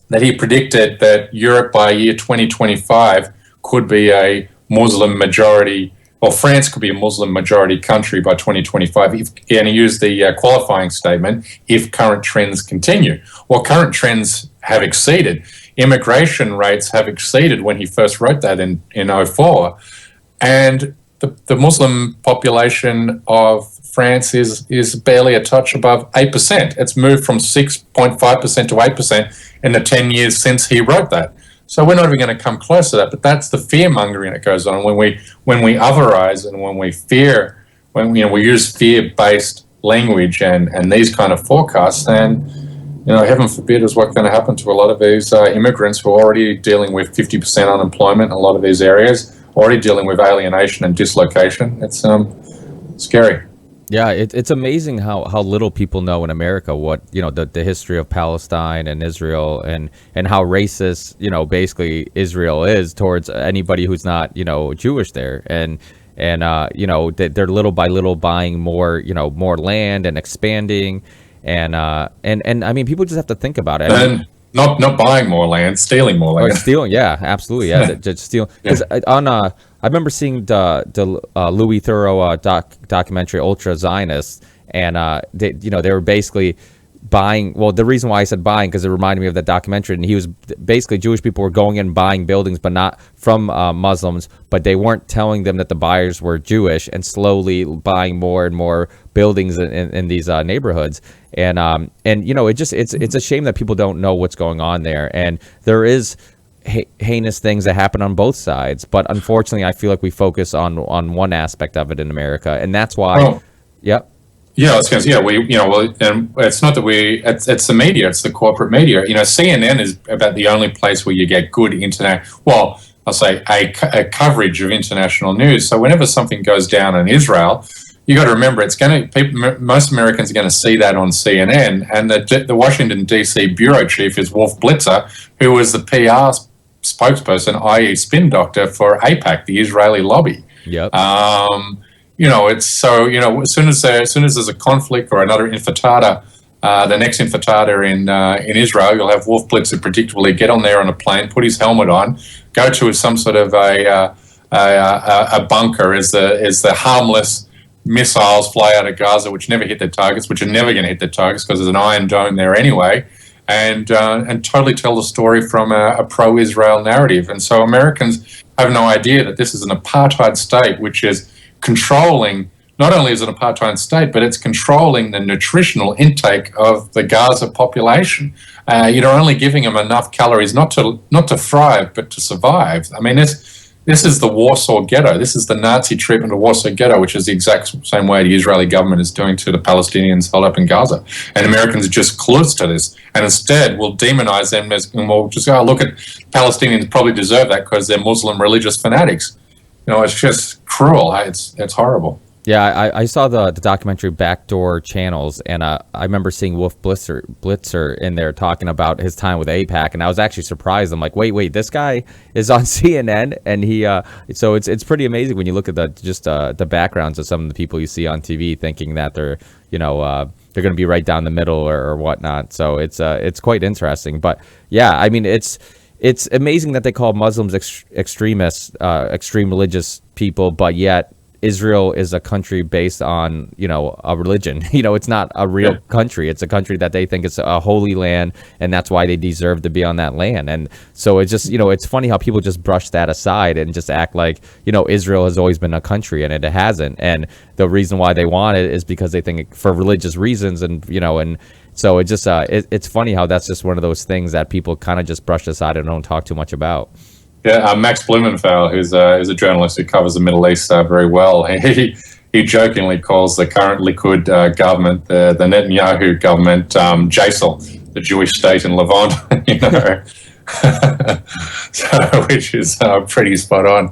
that he predicted that Europe by year 2025 could be a Muslim majority, or France could be a Muslim majority country by 2025. And he used the qualifying statement, if current trends continue. Well, current trends have exceeded. Immigration rates have exceeded when he first wrote that in 04. And the Muslim population of France is barely a touch above 8%. It's moved from 6.5% to 8% in the 10 years since he wrote that. So we're not even going to come close to that. But that's the fear mongering that goes on when we otherize and when we fear, when we use fear-based language and these kind of forecasts. And heaven forbid is what's going to happen to a lot of these immigrants who are already dealing with 50% unemployment in a lot of these areas, already dealing with alienation and dislocation. It's scary. Yeah, it's amazing how little people know in America what, the history of Palestine and Israel and how racist, basically Israel is towards anybody who's not, Jewish there. And they're little by little buying more, more land and expanding. And I mean, people just have to think about it. And not buying more land, stealing more land. Or stealing, yeah, absolutely, yeah, just steal. Because I remember seeing the Louis Theroux documentary Ultra Zionists, and they were basically buying. Well, the reason why I said buying, because it reminded me of that documentary, and he was basically, Jewish people were going in and buying buildings, but not from Muslims, but they weren't telling them that the buyers were Jewish, and slowly buying more and more buildings in these neighborhoods. And it's a shame that people don't know what's going on there, and there is heinous things that happen on both sides, but unfortunately I feel like we focus on one aspect of it in America, and that's why. Yep. Yeah, I was going to say, and it's not that it's the media, it's the corporate media. CNN is about the only place where you get good internet. Well, I'll say a coverage of international news. So whenever something goes down in Israel, you got to remember most Americans are going to see that on CNN, and the Washington D.C. bureau chief is Wolf Blitzer, who was the PR spokesperson, i.e., spin doctor for AIPAC, the Israeli lobby. Yep. It's so as soon as there's a conflict or another intifada, the next intifada in Israel, you'll have Wolf Blitzer predictably get on there on a plane, put his helmet on, go to some sort of a bunker as the harmless missiles fly out of Gaza, which never hit their targets, which are never going to hit their targets because there's an Iron Dome there anyway, and totally tell the story from a pro-Israel narrative. And so Americans have no idea that this is an apartheid state, which is controlling, not only is it an apartheid state, but it's controlling the nutritional intake of the Gaza population. You're only giving them enough calories not to thrive, but to survive. I mean, this is the Warsaw Ghetto. This is the Nazi treatment of Warsaw Ghetto, which is the exact same way the Israeli government is doing to the Palestinians held up in Gaza. And Americans are just clueless to this. And instead, we'll demonize them and we'll just go, look at Palestinians probably deserve that because they're Muslim religious fanatics. It's just cruel. It's horrible. Yeah, I saw the documentary Backdoor Channels, and I remember seeing Wolf Blitzer in there talking about his time with AIPAC, and I was actually surprised. I'm like, wait, this guy is on CNN, and he so it's pretty amazing when you look at the backgrounds of some of the people you see on TV, thinking that they're going to be right down the middle or whatnot. So it's quite interesting. But yeah, I mean it's amazing that they call Muslims extremists, extreme religious people, but yet Israel is a country based on, a religion. It's not a real country. It's a country that they think is a holy land, and that's why they deserve to be on that land. And so it's just, it's funny how people just brush that aside and just act like, Israel has always been a country, and it hasn't. And the reason why they want it is because they think for religious reasons, and so it just it's funny how that's just one of those things that people kind of just brush aside and don't talk too much about. Yeah, Max Blumenthal, who's a journalist who covers the Middle East very well, he jokingly calls the current Likud government, the Netanyahu government, Jaisal, the Jewish state in Levant, so, which is pretty spot on.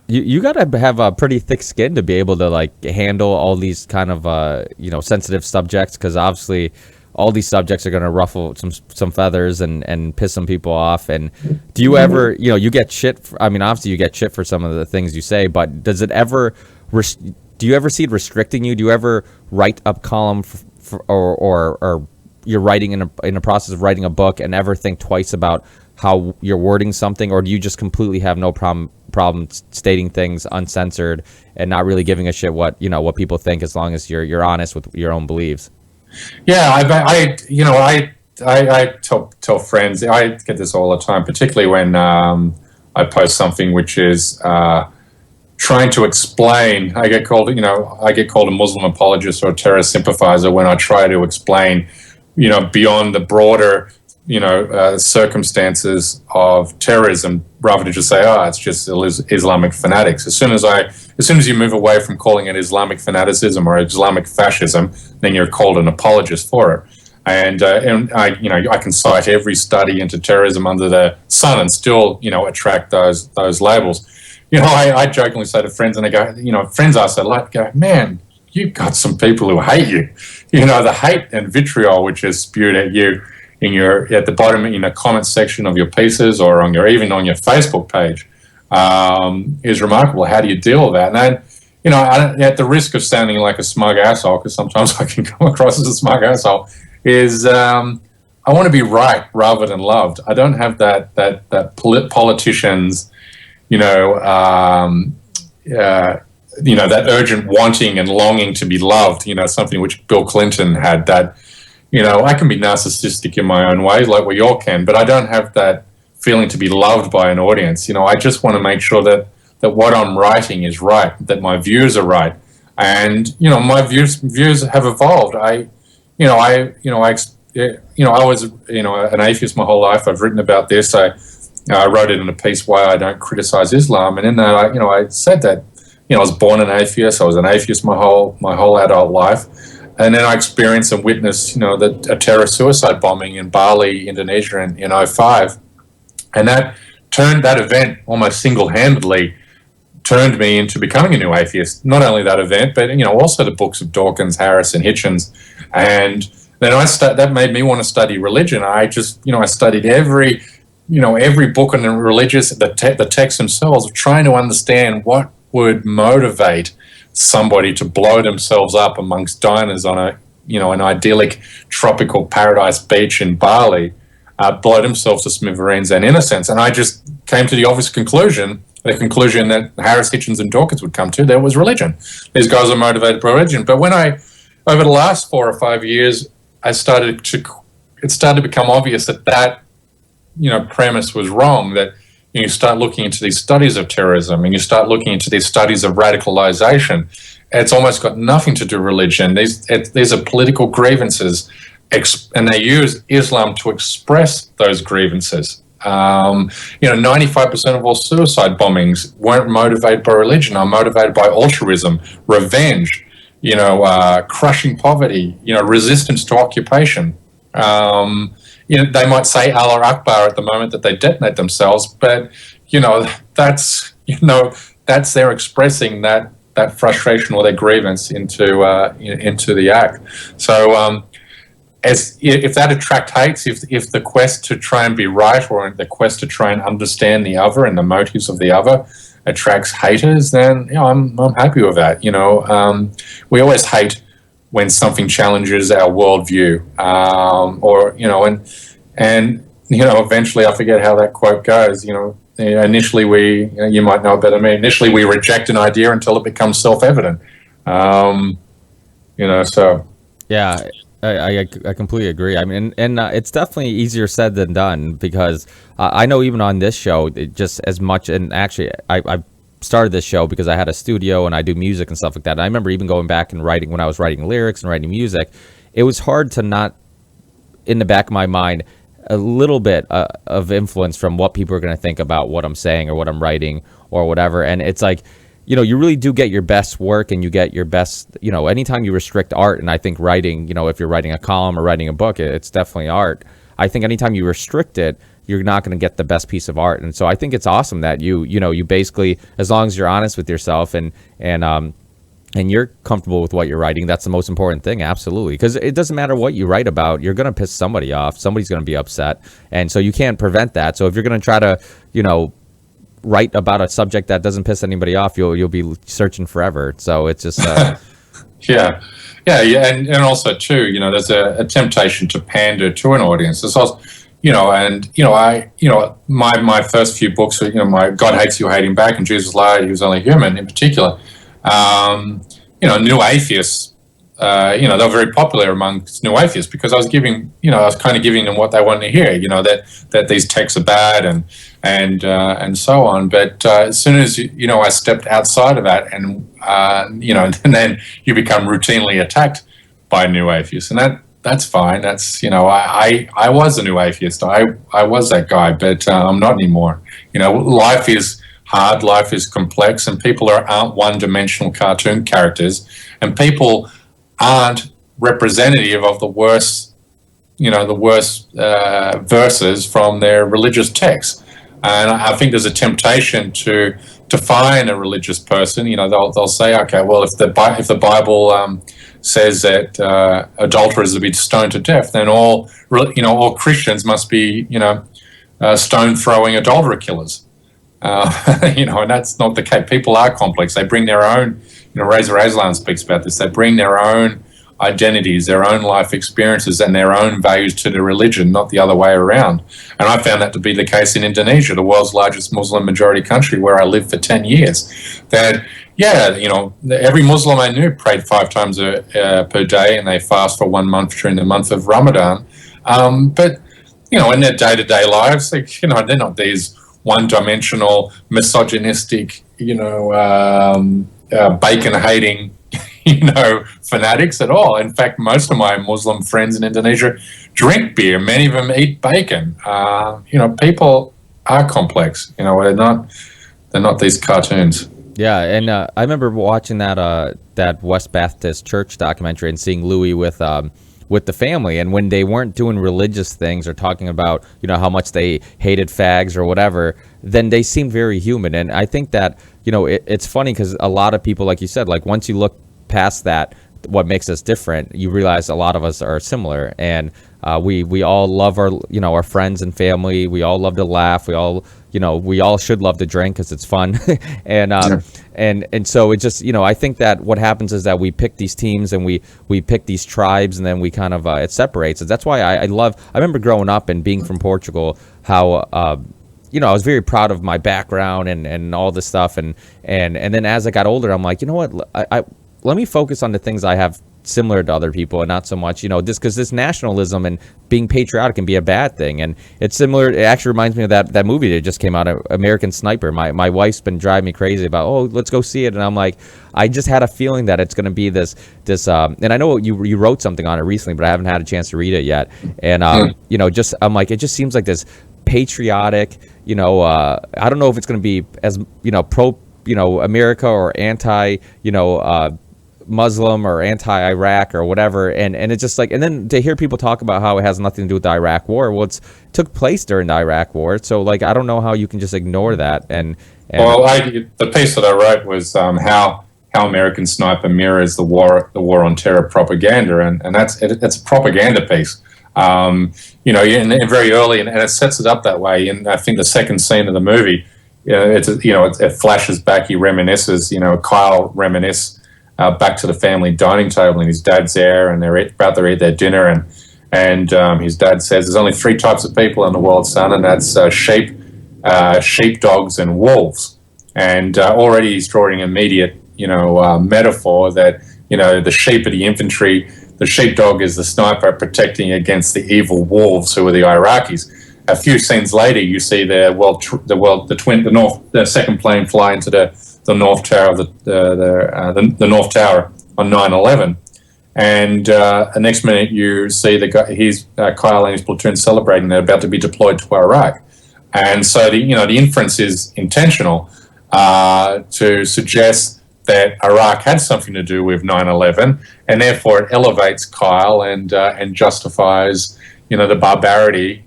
You got to have a pretty thick skin to be able to handle all these kind of sensitive subjects, because obviously all these subjects are going to ruffle some feathers and piss some people off. And do you ever, you get shit? Obviously you get shit for some of the things you say, but does it ever, do you ever see it restricting you? Do you ever write a column or you're writing in a process of writing a book and ever think twice about how you're wording something, or do you just completely have no problem stating things uncensored and not really giving a shit what people think, as long as you're honest with your own beliefs? Yeah, I tell friends, I get this all the time, particularly when I post something which is trying to explain. I get called a Muslim apologist or a terrorist sympathizer when I try to explain, beyond the broader, circumstances of terrorism, rather than just say, oh, it's just Islamic fanatics. As soon as you move away from calling it Islamic fanaticism or Islamic fascism, then you're called an apologist for it. And I can cite every study into terrorism under the sun and still, attract those labels. I jokingly say to friends, and I go, friends I say, go, man, you've got some people who hate you. The hate and vitriol which is spewed at you at the bottom in the comment section of your pieces, or even on your Facebook page, is remarkable. How do you deal with that? And then, at the risk of sounding like a smug asshole, because sometimes I can come across as a smug asshole, is I want to be right rather than loved. I don't have that politicians, that urgent wanting and longing to be loved, something which Bill Clinton had, that, I can be narcissistic in my own way, like we all can, but I don't have that feeling to be loved by an audience. I just want to make sure that what I'm writing is right, that my views are right. And, my views have evolved. I was, an atheist my whole life. I've written about this. I wrote it in a piece, Why I Don't Criticize Islam. And in that, I said that, I was born an atheist. I was an atheist my whole adult life. And then I experienced and witnessed, a terrorist suicide bombing in Bali, Indonesia in 2005. And that event almost single-handedly turned me into becoming a new atheist. Not only that event, but, also the books of Dawkins, Harris, and Hitchens. And then that made me want to study religion. I just, I studied every book on the religious, the texts themselves, trying to understand what would motivate somebody to blow themselves up amongst diners on an idyllic tropical paradise beach in Bali, blow themselves to smithereens and innocence. And I just came to the obvious conclusion, that Harris, Hitchens, and Dawkins would come to, there was religion. These guys are motivated by religion. But when over the last 4 or 5 years, it started to become obvious that premise was wrong, that you start looking into these studies of terrorism and you start looking into these studies of radicalization. It's almost got nothing to do with religion. These are political grievances, and they use Islam to express those grievances. 95% of all suicide bombings weren't motivated by religion, are motivated by altruism, revenge, crushing poverty, resistance to occupation. They might say Allah Akbar at the moment that they detonate themselves, but that's their expressing that frustration or their grievance into the act. So if that attracts hates, if the quest to try and be right, or the quest to try and understand the other and the motives of the other attracts haters, then I'm happy with that. We always hate when something challenges our worldview, eventually, I forget how that quote goes. Initially you might know better than me. Initially, we reject an idea until it becomes self-evident. So yeah, I completely agree. I mean, and it's definitely easier said than done, because I know even on this show, just as much, and actually I started this show because I had a studio and I do music and stuff like that. And I remember even going back and writing, when I was writing lyrics and writing music, it was hard to not, in the back of my mind, a little bit of influence from what people are going to think about what I'm saying or what I'm writing or whatever. And it's like, you really do get your best work, and you get your best, anytime you restrict art. And I think writing, if you're writing a column or writing a book, it's definitely art. I think anytime you restrict it, you're not going to get the best piece of art. And so I think it's awesome that you basically, as long as you're honest with yourself and you're comfortable with what you're writing, that's the most important thing. Absolutely. Because it doesn't matter what you write about, you're going to piss somebody off. Somebody's going to be upset. And so you can't prevent that. So if you're going to try to, write about a subject that doesn't piss anybody off, you'll be searching forever. So it's just yeah, and also too, there's a temptation to pander to an audience. There's also, my first few books are, my God Hates You, Hate Him Back, and Jesus Lied, He Was Only Human in particular. New atheists, they were very popular amongst new atheists because I was kind of giving them what they wanted to hear, that these texts are bad and so on. But as soon as I stepped outside of that, and and then you become routinely attacked by new atheists, and that's fine. That's I was a new atheist. I was that guy, but I'm not anymore. Life is hard, life is complex, and people aren't one-dimensional cartoon characters, and people aren't representative of the worst verses from their religious texts. And I think there's a temptation to define a religious person. They'll say, okay, well, if the Bible says that adulterers will be stoned to death, then all Christians must be stone throwing adulterer killers. And that's not the case. People are complex. They bring their own. Reza Aslan speaks about this. They bring their own identities, their own life experiences, and their own values to the religion, not the other way around. And I found that to be the case in Indonesia, the world's largest Muslim majority country, where I lived for 10 years. That, every Muslim I knew prayed 5 times per day, and they fast for 1 month during the month of Ramadan. But in their day-to-day lives, they're not these one-dimensional, misogynistic, bacon-hating, fanatics at all. In fact, most of my Muslim friends in Indonesia drink beer. Many of them eat bacon. People are complex. They're not these cartoons. Yeah, and I remember watching that West Baptist Church documentary and seeing Louis with the family, and when they weren't doing religious things or talking about how much they hated fags or whatever, then they seemed very human. And I think that it's funny because a lot of people, like you said, like once you look past that, what makes us different, you realize a lot of us are similar, and we all love our friends and family. We all love to laugh. We all should love to drink because it's fun. and so it just I think that what happens is that we pick these teams and we pick these tribes, and then we kind of it separates us. That's why I remember growing up and being from Portugal, how I was very proud of my background and all this stuff, and then as I got older, I'm like, you know what, I let me focus on the things I have similar to other people, and not so much because this nationalism and being patriotic can be a bad thing. And it's similar, it actually reminds me of that movie that just came out, American Sniper. My wife's been driving me crazy about, oh, let's go see it, and I'm like, I just had a feeling that it's going to be this and I know you wrote something on it recently, but I haven't had a chance to read it yet. And I'm like, it just seems like this patriotic, I don't know if it's going to be as pro America or anti Muslim or anti-Iraq or whatever, and it's just like, and then to hear people talk about how it has nothing to do with the Iraq War. Well, it took place during the Iraq War, so like I don't know how you can just ignore that. And well, the piece that I wrote was how American Sniper mirrors the war on terror propaganda, and it's a propaganda piece. And very early, and it sets it up that way. And I think the second scene of the movie, it flashes back. He reminisces, Kyle reminisce. Back to the family dining table, and his dad's there, and they're about to eat their dinner, and his dad says, "There's only 3 types of people in the world, son, and that's sheep, sheepdogs, and wolves." And already he's drawing an immediate, metaphor that the sheep are the infantry, the sheepdog is the sniper protecting against the evil wolves who are the Iraqis. A few scenes later, you see the second plane fly into the North Tower of the North Tower on 9/11, and the next minute you see Kyle and his platoon celebrating they're about to be deployed to Iraq, and so the inference is intentional to suggest that Iraq had something to do with 9/11, and therefore it elevates Kyle and justifies the barbarity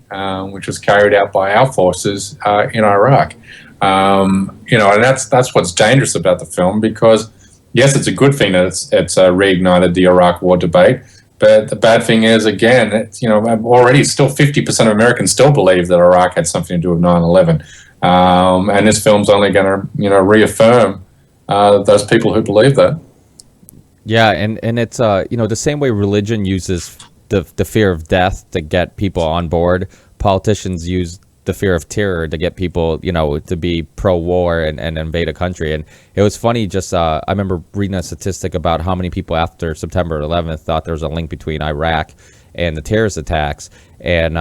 which was carried out by our forces in Iraq. And that's what's dangerous about the film, because yes, it's a good thing that it's reignited the Iraq War debate, but the bad thing is, again, already still 50% of Americans still believe that Iraq had something to do with 9/11, and this film's only going to reaffirm those people who believe that. Yeah, and it's the same way religion uses the fear of death to get people on board. politicians use the fear of terror to get people, to be pro-war and invade a country. And it was funny, just I remember reading a statistic about how many people after September 11th thought there was a link between Iraq and the terrorist attacks. And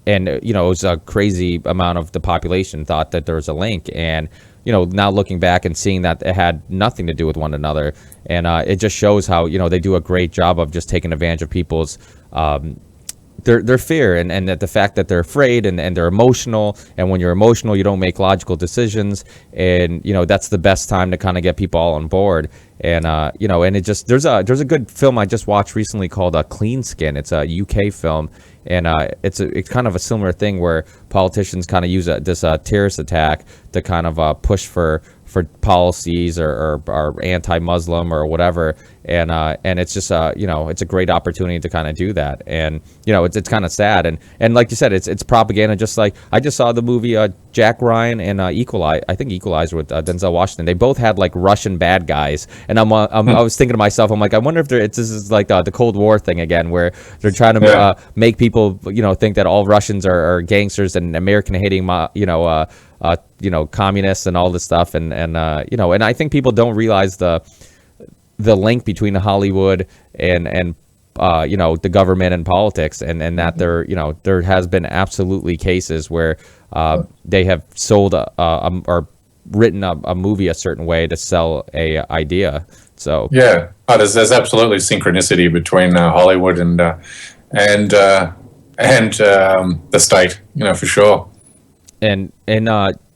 it was a crazy amount of the population thought that there was a link. And now looking back and seeing that it had nothing to do with one another. And it just shows how, they do a great job of just taking advantage of people's their fear and that the fact that they're afraid and they're emotional. And when you're emotional, you don't make logical decisions. And, that's the best time to kind of get people all on board. And, and it just, there's a good film I just watched recently called Clean Skin. It's a UK film. And it's kind of a similar thing where politicians kind of use this terrorist attack to kind of push for policies or anti-Muslim or whatever, and it's just it's a great opportunity to kind of do that, and it's kind of sad, and like you said, it's propaganda. Just like I just saw the movie Jack Ryan and Equalizer with Denzel Washington. They both had like Russian bad guys, and I was thinking to myself, I'm like, I wonder if this is like the Cold War thing again, where they're trying to make people think that all Russians are gangsters and American hating communists and all this stuff, and I think people don't realize the link between Hollywood and the government and politics, and that there has been absolutely cases where they have sold or written a movie a certain way to sell a idea. So there's absolutely synchronicity between Hollywood and the state, for sure. And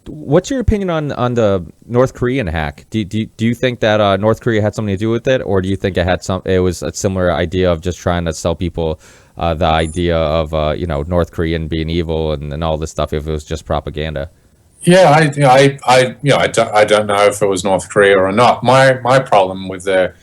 what's your opinion on the North Korean hack? Do you think that North Korea had something to do with it, or do you think it was a similar idea of just trying to sell people the idea of North Korean being evil and all this stuff, if it was just propaganda? Yeah, I don't know if it was North Korea or not. My problem with the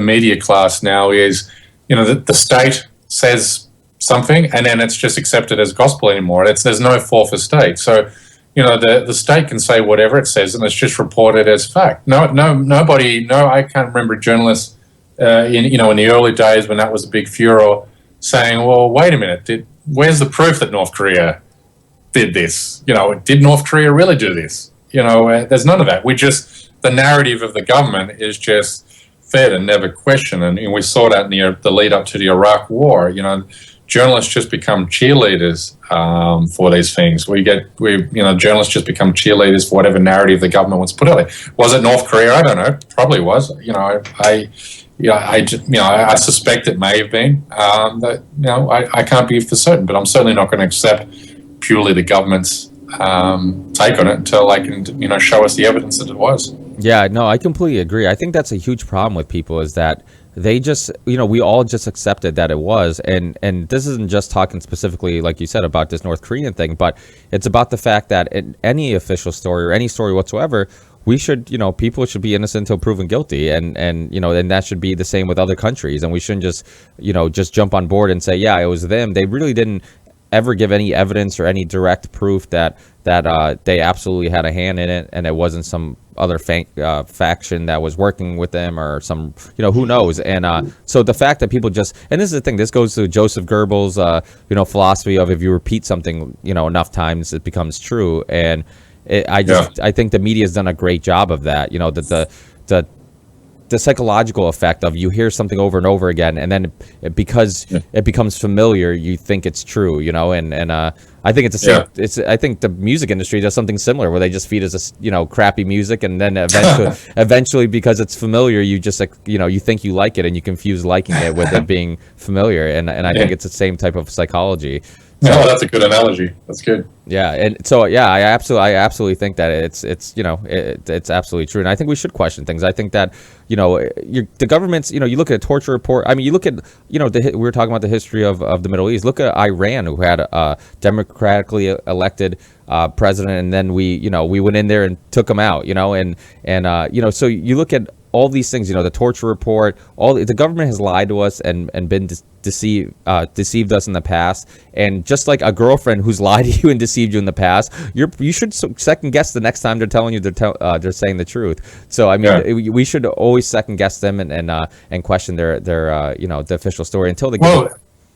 media class now is the state says something and then it's just accepted as gospel anymore. There's no fourth estate. So the state can say whatever it says and it's just reported as fact. Nobody. I can't remember journalists in the early days when that was a big furor saying, well, wait a minute, where's the proof that North Korea did this? Did North Korea really do this? There's none of that. The narrative of the government is just fed and never questioned. And we saw that in the lead up to the Iraq War. Journalists just become cheerleaders for these things. Journalists just become cheerleaders for whatever narrative the government wants to put out there. Was it North Korea? I don't know. Probably was. I suspect it may have been. I can't be for certain, but I'm certainly not going to accept purely the government's take on it until they can, show us the evidence that it was. Yeah, no, I completely agree. I think that's a huge problem with people is that they just, we all just accepted that it was. And this isn't just talking specifically, like you said, about this North Korean thing, but it's about the fact that in any official story or any story whatsoever, we should, people should be innocent until proven guilty. And that should be the same with other countries. And we shouldn't just, just jump on board and say, yeah, it was them. They really didn't ever give any evidence or any direct proof that they absolutely had a hand in it, and it wasn't some other faction that was working with them or some, who knows. And so the fact that people just, and this is the thing, this goes to Joseph Goebbels' philosophy of if you repeat something enough times it becomes true. And I think the media has done a great job of that. The psychological effect of you hear something over and over again, and then it becomes familiar, you think it's true, and I think it's the same. I think the music industry does something similar where they just feed us crappy music, and then eventually because it's familiar, you just you think you like it, and you confuse liking it with it being familiar, and I think it's the same type of psychology. No, that's a good analogy. That's good. Yeah, and so I absolutely think that it's absolutely true, and I think we should question things. I think that the government's you look at a torture report. I mean, you look at we were talking about the history of the Middle East. Look at Iran, who had a democratically elected president, and then we went in there and took him out. So you look at all these things, the torture report, the government has lied to us and been deceived us in the past. And just like a girlfriend who's lied to you and deceived you in the past, you should second guess the next time they're telling you they're saying the truth. So I mean, we should always second guess them and question their the official story until they get.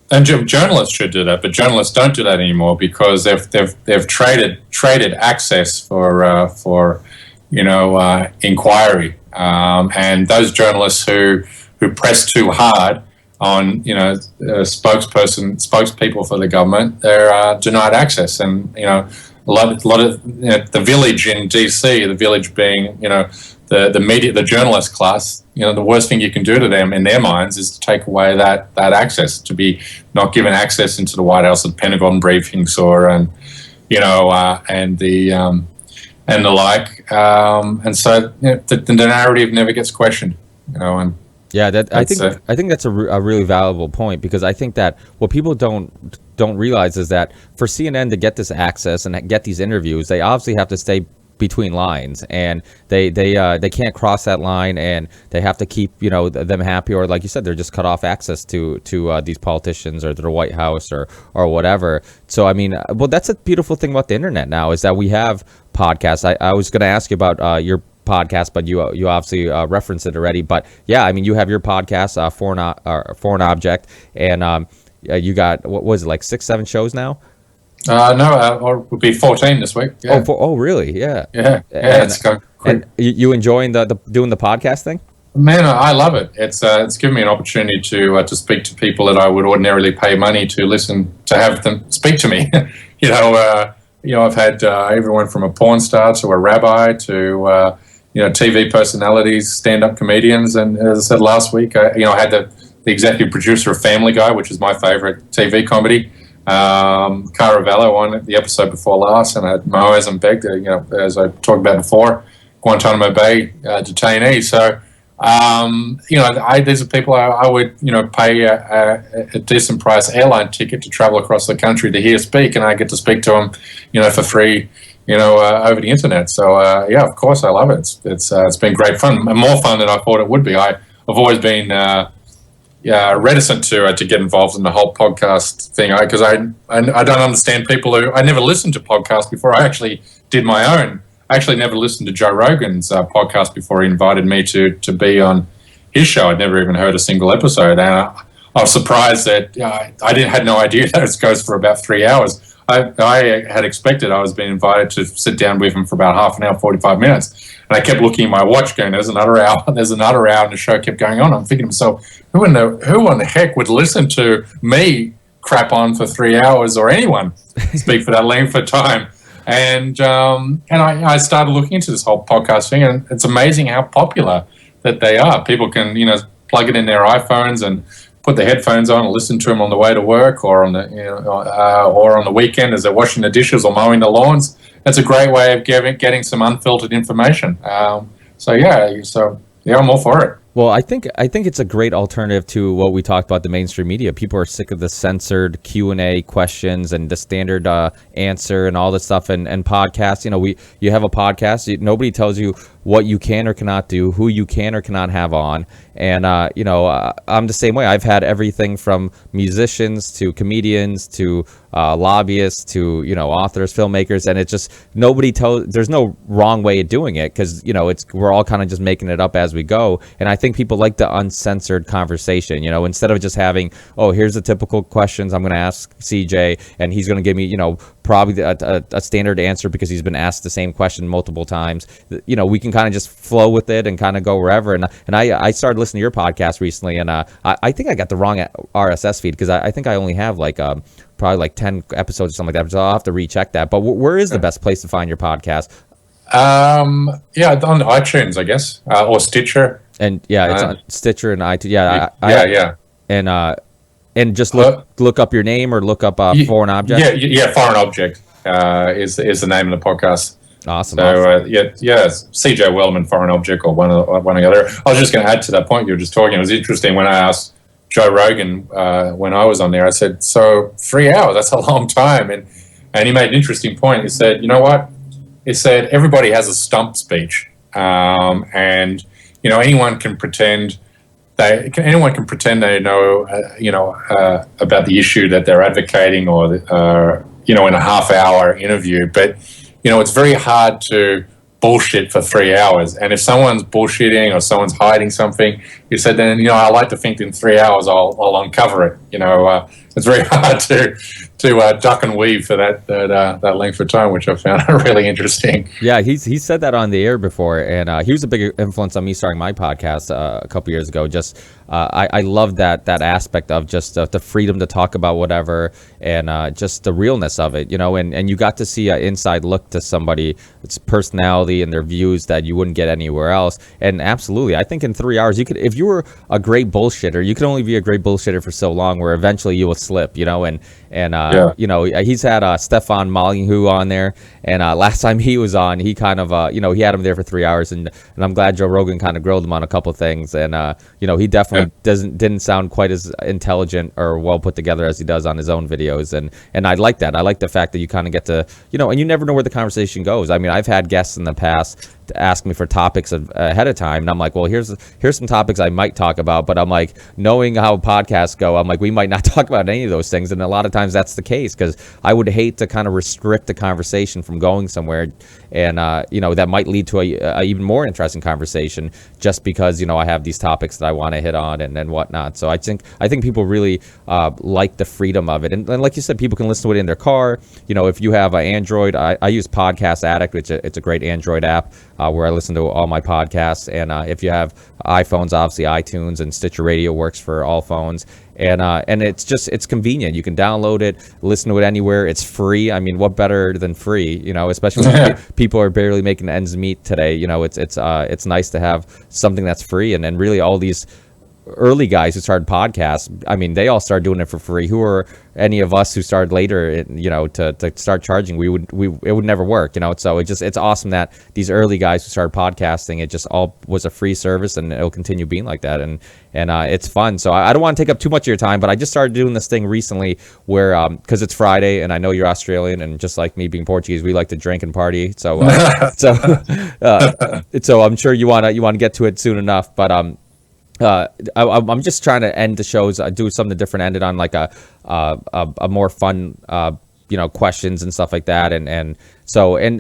And journalists should do that, but journalists don't do that anymore because they've traded access for inquiry, and those journalists who press too hard on spokespeople for the government, they're denied access. And a lot of the village in DC, the village being the media, the journalist class, the worst thing you can do to them in their minds is to take away that access, to be not given access into the White House and Pentagon briefings and the like, and so the narrative never gets questioned, and yeah, I think that's a really valuable point, because I think that what people don't realize is that for CNN to get this access and get these interviews, they obviously have to stay between lines, and they can't cross that line, and they have to keep them happy, or like you said, they're just cut off access to these politicians or to the White House or whatever. So I mean, well, that's a beautiful thing about the internet now, is that we have podcasts. I was going to ask you about your podcast, but you obviously referenced it already. But yeah, I mean, you have your podcast, Foreign Object, and you got, what was it, like 6-7 shows now? No, or it would be 14 this week. Yeah. Oh, really? Yeah. Yeah. It's going quick. And you enjoying the doing the podcast thing? Man, I love it. It's given me an opportunity to speak to people that I would ordinarily pay money to listen, to have them speak to me. I've had everyone from a porn star to a rabbi to TV personalities, stand-up comedians, and as I said last week, I had the executive producer of Family Guy, which is my favorite TV comedy. Caravello on the episode before last, and I had Moaz and Beg, as I talked about before, Guantanamo Bay detainee. So, these are people I would, pay a decent price airline ticket to travel across the country to hear speak, and I get to speak to them, for free, over the internet. So, of course, I love it. It's been great fun, and more fun than I thought it would be. I've always been reticent to get involved in the whole podcast thing, because I don't understand people who, I never listened to podcasts before. I actually did my own. I actually never listened to Joe Rogan's podcast before he invited me to be on his show. I'd never even heard a single episode, and I was surprised that I had no idea that it goes for about 3 hours. I had expected I was being invited to sit down with him for about half an hour, 45 minutes. And I kept looking at my watch going, there's another hour, and the show kept going on. I'm thinking to myself, who in the heck would listen to me crap on for 3 hours, or anyone speak for that length of time? And I started looking into this whole podcast thing, and it's amazing how popular that they are. People can, plug it in their iPhones and put the headphones on and listen to them on the way to work, or on the weekend as they're washing the dishes or mowing the lawns. That's a great way of getting some unfiltered information. I'm all for it. Well, I think it's a great alternative to what we talked about, the mainstream media. People are sick of the censored Q&A questions and the standard answer and all this stuff. And podcasts, you have a podcast. Nobody tells you what you can or cannot do, who you can or cannot have on. And, I'm the same way. I've had everything from musicians to comedians to lobbyists to, authors, filmmakers. And it just, there's no wrong way of doing it, because, we're all kind of just making it up as we go. And I think people like the uncensored conversation, instead of just having, here's the typical questions I'm going to ask CJ, and he's going to give me, probably a standard answer because he's been asked the same question multiple times. We can kind of just flow with it and kind of go wherever. And I started listening to your podcast recently, and I think I got the wrong RSS feed, because I think I only have probably like 10 episodes or something like that. So I'll have to recheck that. But where is the best place to find your podcast? On iTunes, I guess, or Stitcher. And it's on Stitcher and iTunes. Yeah. And just look up your name, or look up Foreign Object. Foreign Object is the name of the podcast. Awesome. So CJ Werleman, Foreign Object, or one or the other. I was just going to add to that point you were just talking. It was interesting when I asked Joe Rogan when I was on there. I said, "So 3 hours? That's a long time." And he made an interesting point. He said, "You know what?" He said, "Everybody has a stump speech, and anyone can pretend." Anyone can pretend they know, about the issue that they're advocating, or in a half-hour interview. But it's very hard to bullshit for 3 hours. And if someone's bullshitting or someone's hiding something, you said, then, I like to think in 3 hours I'll uncover it. It's very hard to duck and weave for that length of time, which I found really interesting. Yeah, he said that on the air before, and he was a big influence on me starting my podcast a couple years ago. Just I love that aspect of just the freedom to talk about whatever, and just the realness of it, and you got to see an inside look to somebody's personality and their views that you wouldn't get anywhere else. And absolutely, I think in 3 hours, if you were a great bullshitter, you can only be a great bullshitter for so long, where eventually you will slip, and he's had Stefan Molyneux on there, and last time he was on, he kind of he had him there for 3 hours, and I'm glad Joe Rogan kind of grilled him on a couple of things, and he definitely didn't sound quite as intelligent or well put together as he does on his own videos, and I like that. I like the fact that you kind of get to and you never know where the conversation goes. I mean, I've had guests in the past to ask me for topics ahead of time, and I'm like, well, here's some topics I might talk about, but I'm like, knowing how podcasts go, I'm like, we might not talk about any of those things, and a lot of times that's the case, because I would hate to kind of restrict the conversation from going somewhere, and that might lead to a even more interesting conversation, just because I have these topics that I want to hit on and whatnot. So I think people really like the freedom of it, and like you said, people can listen to it in their car. If you have an Android, I use Podcast Addict, which it's a great Android app where I listen to all my podcasts. And if you have iPhones, obviously iTunes and Stitcher Radio works for all phones. And it's convenient. You can download it, listen to it anywhere. It's free. I mean, what better than free? Especially when people are barely making ends meet today. It's nice to have something that's free. And really, all these early guys who started podcasts, I mean, they all started doing it for free. Who are any of us who started later, to start charging? It would never work, So it's awesome that these early guys who started podcasting, it just all was a free service, and it'll continue being like that. And it's fun. So I don't want to take up too much of your time, but I just started doing this thing recently where, because it's Friday, and I know you're Australian, and just like me being Portuguese, we like to drink and party. So so I'm sure you wanna get to it soon enough, but I'm just trying to end the shows, do something different, end it on like a more fun, questions and stuff like that. And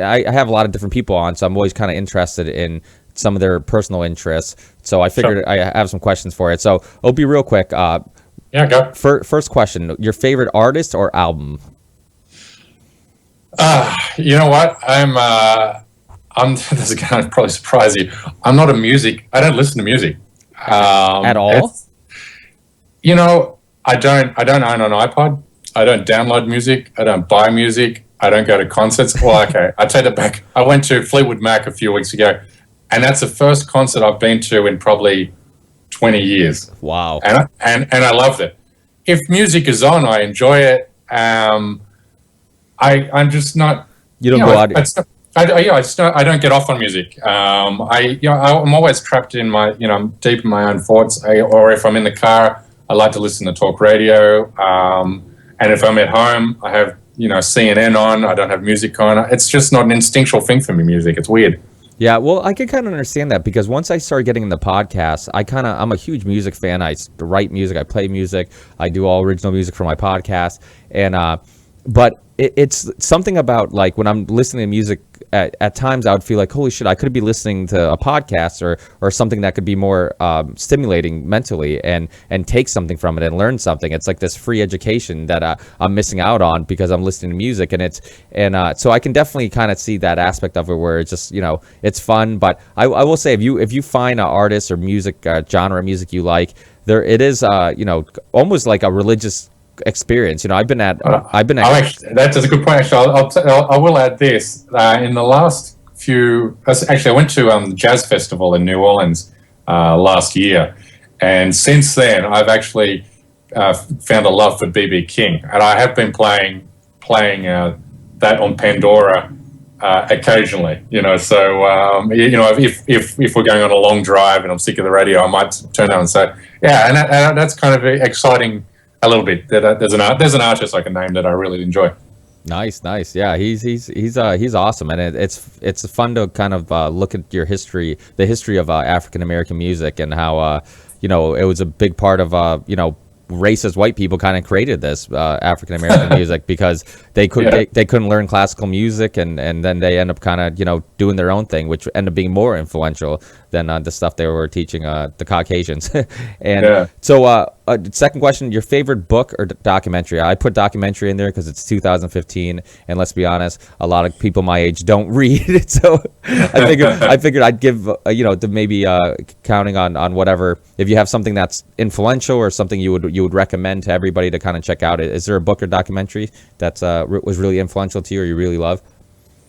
I have a lot of different people on, so I'm always kind of interested in some of their personal interests. So I figured I have some questions for it. So it'll be real quick. Go. First question, your favorite artist or album? You know what? This is going to probably surprise you. I don't listen to music. At all? I don't own an iPod. I don't download music. I don't buy music. I don't go to concerts. Well, okay, I take it back. I went to Fleetwood Mac a few weeks ago, and that's the first concert I've been to in probably 20 years. Wow. And I loved it. If music is on, I enjoy it. I'm just not. You don't go out. I don't get off on music. I'm always trapped in I'm deep in my own thoughts. Or if I'm in the car, I like to listen to talk radio. And if I'm at home, I have CNN on. I don't have music on. It's just not an instinctual thing for me. Music. It's weird. Yeah, well, I can kind of understand that, because once I started getting into podcasts, I'm a huge music fan. I write music, I play music, I do all original music for my podcast, and but it's something about, like, when I'm listening to music, at times I would feel like, holy shit, I could be listening to a podcast or something that could be more stimulating mentally and take something from it and learn something. It's like this free education that I'm missing out on because I'm listening to music, and so I can definitely kind of see that aspect of it where it's just it's fun. But I will say, if you find an artist or music genre of music you like, it is almost like a religious experience. That's a good point. Actually, I will add this. In the last I went to the jazz festival in New Orleans last year, and since then I've actually found a love for B.B. King, and I have been playing that on Pandora occasionally. So if we're going on a long drive and I'm sick of the radio, I might turn on and say, yeah, and that's kind of exciting. A little bit. There's an artist I can name that I really enjoy. Nice. Yeah, he's awesome, and it's fun to kind of look at the history of African American music, and how it was a big part of racist white people kind of created this African American music, because they couldn't learn classical music, and then they end up kind of doing their own thing, which ended up being more influential than the stuff they were teaching the Caucasians. And Yeah. so, second question: your favorite book or documentary? I put documentary in there because it's 2015, and let's be honest, a lot of people my age don't read it. So I figured I'd give to maybe counting on whatever. If you have something that's influential or something you would recommend to everybody to kind of check out, is there a book or documentary that's was really influential to you or you really love?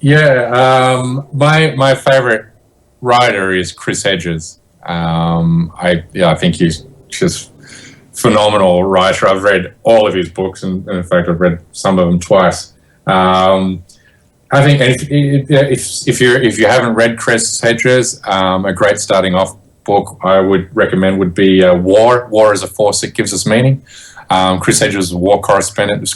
Yeah, my favorite writer is Chris Hedges. I think he's just phenomenal writer. I've read all of his books, and in fact, I've read some of them twice. I think if you haven't read Chris Hedges, a great starting off book I would recommend would be War. War is a Force That Gives Us Meaning. Chris Hedges was a war correspondent.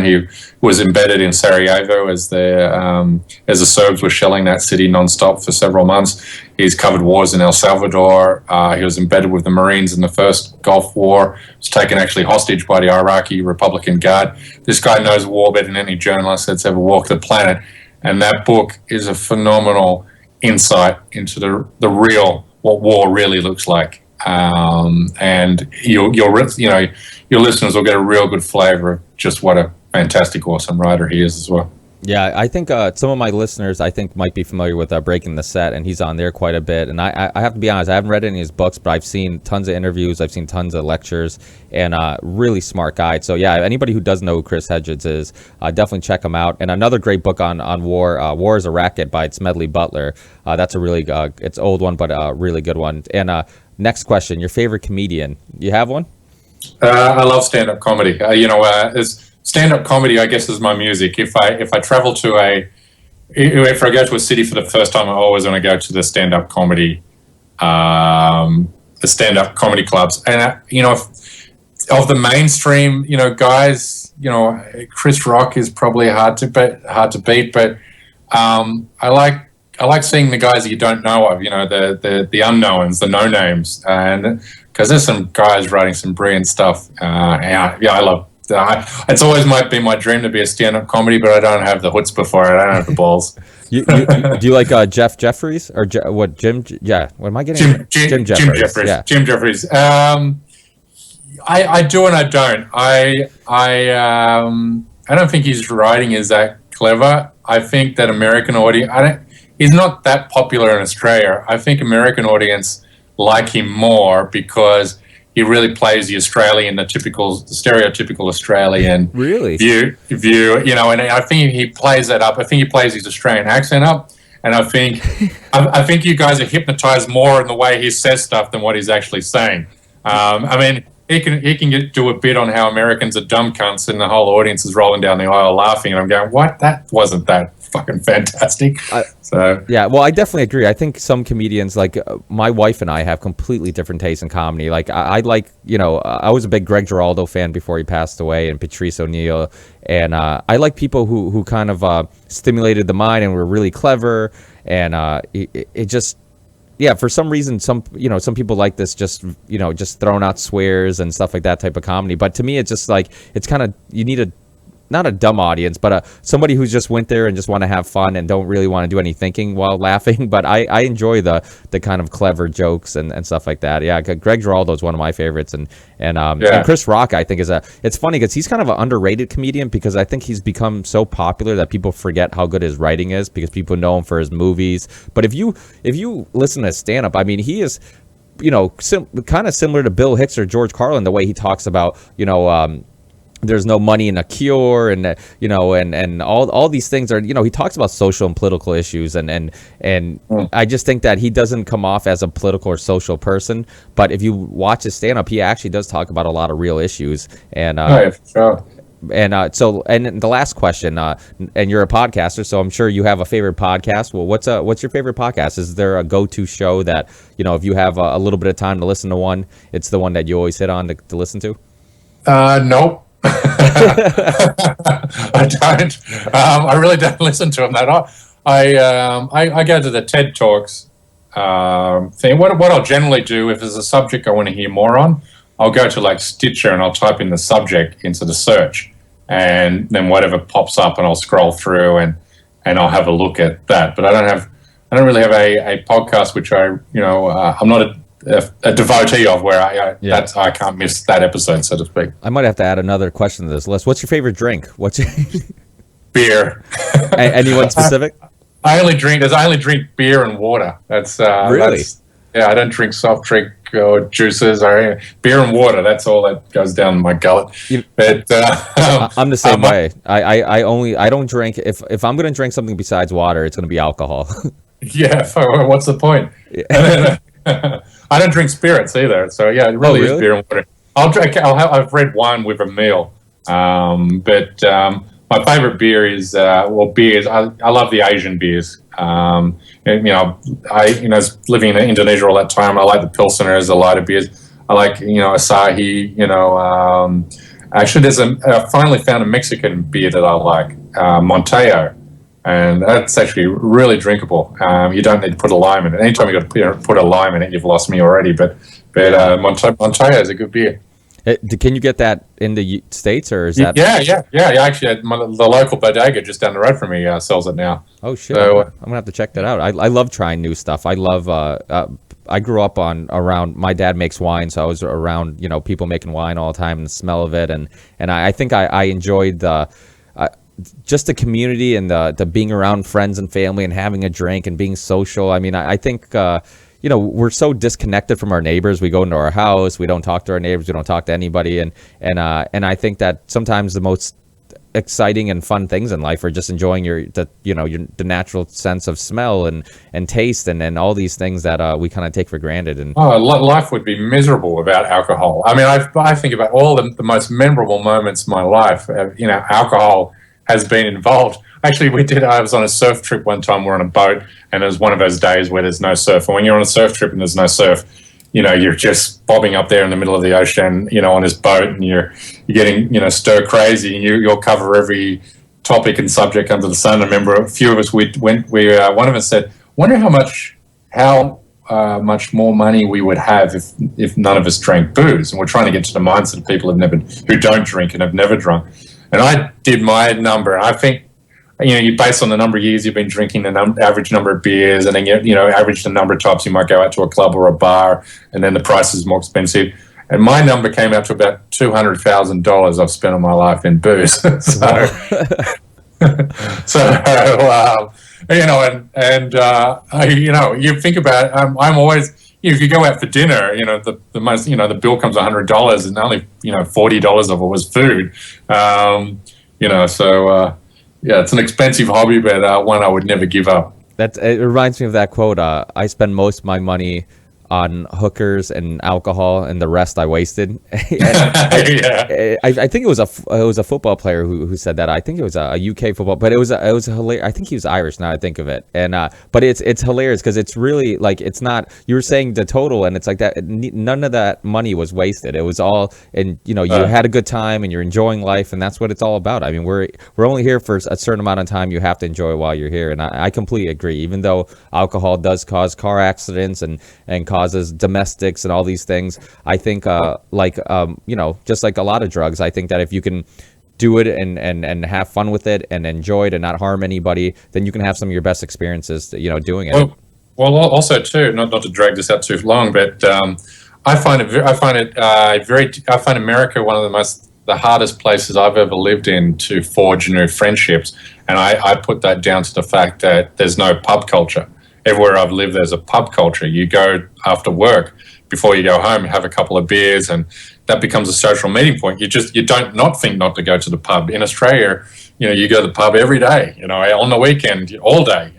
He was embedded in Sarajevo as the Serbs were shelling that city nonstop for several months. He's covered wars in El Salvador. He was embedded with the Marines in the first Gulf War. Was taken actually hostage by the Iraqi Republican Guard. This guy knows war better than any journalist that's ever walked the planet. And that book is a phenomenal insight into the real, what war really looks like. And your listeners will get a real good flavor of just what a fantastic, awesome writer he is as well. Yeah, I think some of my listeners might be familiar with Breaking the Set, and he's on there quite a bit. And I have to be honest, I haven't read any of his books, but I've seen tons of interviews, I've seen tons of lectures, and really smart guy. So yeah, anybody who doesn't know who Chris Hedges is, definitely check him out. And another great book on war, War is a Racket by Smedley Butler. That's a really it's an old one, but a really good one. And next question, your favorite comedian? You have one? I love stand-up comedy. Stand-up comedy, I guess, is my music. If I travel to if I go to a city for the first time, I always want to go to the stand-up comedy clubs. And of the mainstream, guys, Chris Rock is probably hard to beat, but I like seeing the guys that you don't know of, the unknowns, the no names, and because there's some guys writing some brilliant stuff. I love. It's always might be my dream to be a stand-up comedy, but I don't have the chutzpah for it. I don't have the balls. Do you like Jeff Jeffries or Jim? Yeah, what am I getting? Jim Jeffries. Yeah. Jim Jeffries. I do and I don't. I don't think his writing is that clever. I think that American audience. He's not that popular in Australia. I think American audience like him more because he really plays the Australian, the stereotypical Australian view. And I think he plays that up. I think he plays his Australian accent up, and I think you guys are hypnotized more in the way he says stuff than what he's actually saying. He can do a bit on how Americans are dumb cunts, and the whole audience is rolling down the aisle laughing, and I'm going, "What? That wasn't that fucking fantastic." Yeah, well, I definitely agree. I think some comedians, like my wife and I, have completely different tastes in comedy. Like I like, I was a big Greg Giraldo fan before he passed away, and Patrice O'Neill, and I like people who kind of stimulated the mind and were really clever, and it just. Yeah, for some reason, some people like this just throwing out swears and stuff like that type of comedy. But to me, it's just like, it's kind of, you need not a dumb audience, but somebody who's just went there and just want to have fun and don't really want to do any thinking while laughing. But I enjoy the kind of clever jokes and stuff like that. Yeah, Greg Giraldo is one of my favorites, and Chris Rock, I think, it's funny because he's kind of an underrated comedian because I think he's become so popular that people forget how good his writing is because people know him for his movies. But if you listen to stand up, I mean, he is kind of similar to Bill Hicks or George Carlin, the way he talks about there's no money in a cure, and and all these things are, he talks about social and political issues, and I just think that he doesn't come off as a political or social person, but if you watch his stand up, he actually does talk about a lot of real issues. And sure. And the last question, and you're a podcaster, so I'm sure you have a favorite podcast. Well, what's your favorite podcast? Is there a go-to show that, if you have a little bit of time to listen to one, it's the one that you always hit on to listen to? Nope. I don't. I really don't listen to them that often. I go to the TED Talks thing. What I'll generally do if there's a subject I want to hear more on, I'll go to like Stitcher and I'll type in the subject into the search, and then whatever pops up, and I'll scroll through and I'll have a look at that. But I I don't really have a podcast which I'm not a devotee of where I can't miss that episode, so to speak. I might have to add another question to this list. What's your favorite drink? What's your Beer. anyone specific? I only drink beer and water. That's really. I don't drink soft drink or juices or beer and water. That's all that goes down my gullet. But I'm the same way. I don't drink if I'm gonna drink something besides water, it's gonna be alcohol. Yeah, what's the point? Yeah. I don't drink spirits either, so yeah, it really is beer and water. I've red wine with a meal, but my favorite beer is beers. I love the Asian beers. I living in Indonesia all that time. I like the Pilsners, the lighter beers. I like Asahi. Actually, I finally found a Mexican beer that I like, Monteo. And that's actually really drinkable. You don't need to put a lime in it. Anytime you got to put a lime in it, you've lost me already. But Monteo is a good beer. Can you get that in the States, or is that? Yeah. Actually, the local bodega just down the road from me sells it now. Oh shit! So, I'm gonna have to check that out. I love trying new stuff. I love. I grew up around. My dad makes wine, so I was around people making wine all the time, and the smell of it, and I think I enjoyed the. Just the community and the being around friends and family and having a drink and being social. I mean, I think, we're so disconnected from our neighbors. We go into our house, we don't talk to our neighbors, we don't talk to anybody. And I think that sometimes the most exciting and fun things in life are just enjoying the natural sense of smell and taste and all these things that we kind of take for granted. And life would be miserable without alcohol. I mean, I think about all the most memorable moments in my life. Alcohol has been involved. Actually, I was on a surf trip one time. We're on a boat, and it was one of those days where there's no surf. And when you're on a surf trip and there's no surf, you're just bobbing up there in the middle of the ocean, on this boat, and you're getting, stir crazy, and you'll cover every topic and subject under the sun. I remember a few of us, one of us said, wonder how much more money we would have if none of us drank booze. And we're trying to get to the mindset of people who don't drink and have never drunk. And I did my number, and I think, you based on the number of years you've been drinking, the average number of beers, and then average the number of times you might go out to a club or a bar, and then the price is more expensive. And my number came out to about $200,000 I've spent on my life in booze. You think about it, I'm always. If you go out for dinner, the bill comes $100, and only $40 of it was food. It's an expensive hobby, but one I would never give up. It reminds me of that quote. I spend most of my money on hookers and alcohol, and the rest I wasted. I think it was a football player who said that. I think it was a UK football, but it was hilarious. I think he was Irish. Now I think of it, and but it's hilarious because it's really like it's not. You were saying the total, and it's like that. None of that money was wasted. It was all, and you had a good time, and you're enjoying life, and that's what it's all about. I mean, we're only here for a certain amount of time. You have to enjoy while you're here, and I completely agree. Even though alcohol does cause car accidents and causes domestics and all these things, I think just like a lot of drugs, I think that if you can do it and have fun with it and enjoy it and not harm anybody, then you can have some of your best experiences doing it. Well, also too, not to drag this out too long, but I find America one of the hardest places I've ever lived in to forge new friendships, and I put that down to the fact that there's no pub culture. Everywhere I've lived, there's a pub culture. You go after work, before you go home, you have a couple of beers, and that becomes a social meeting point. You don't not think not to go to the pub. In Australia, you go to the pub every day, on the weekend, all day.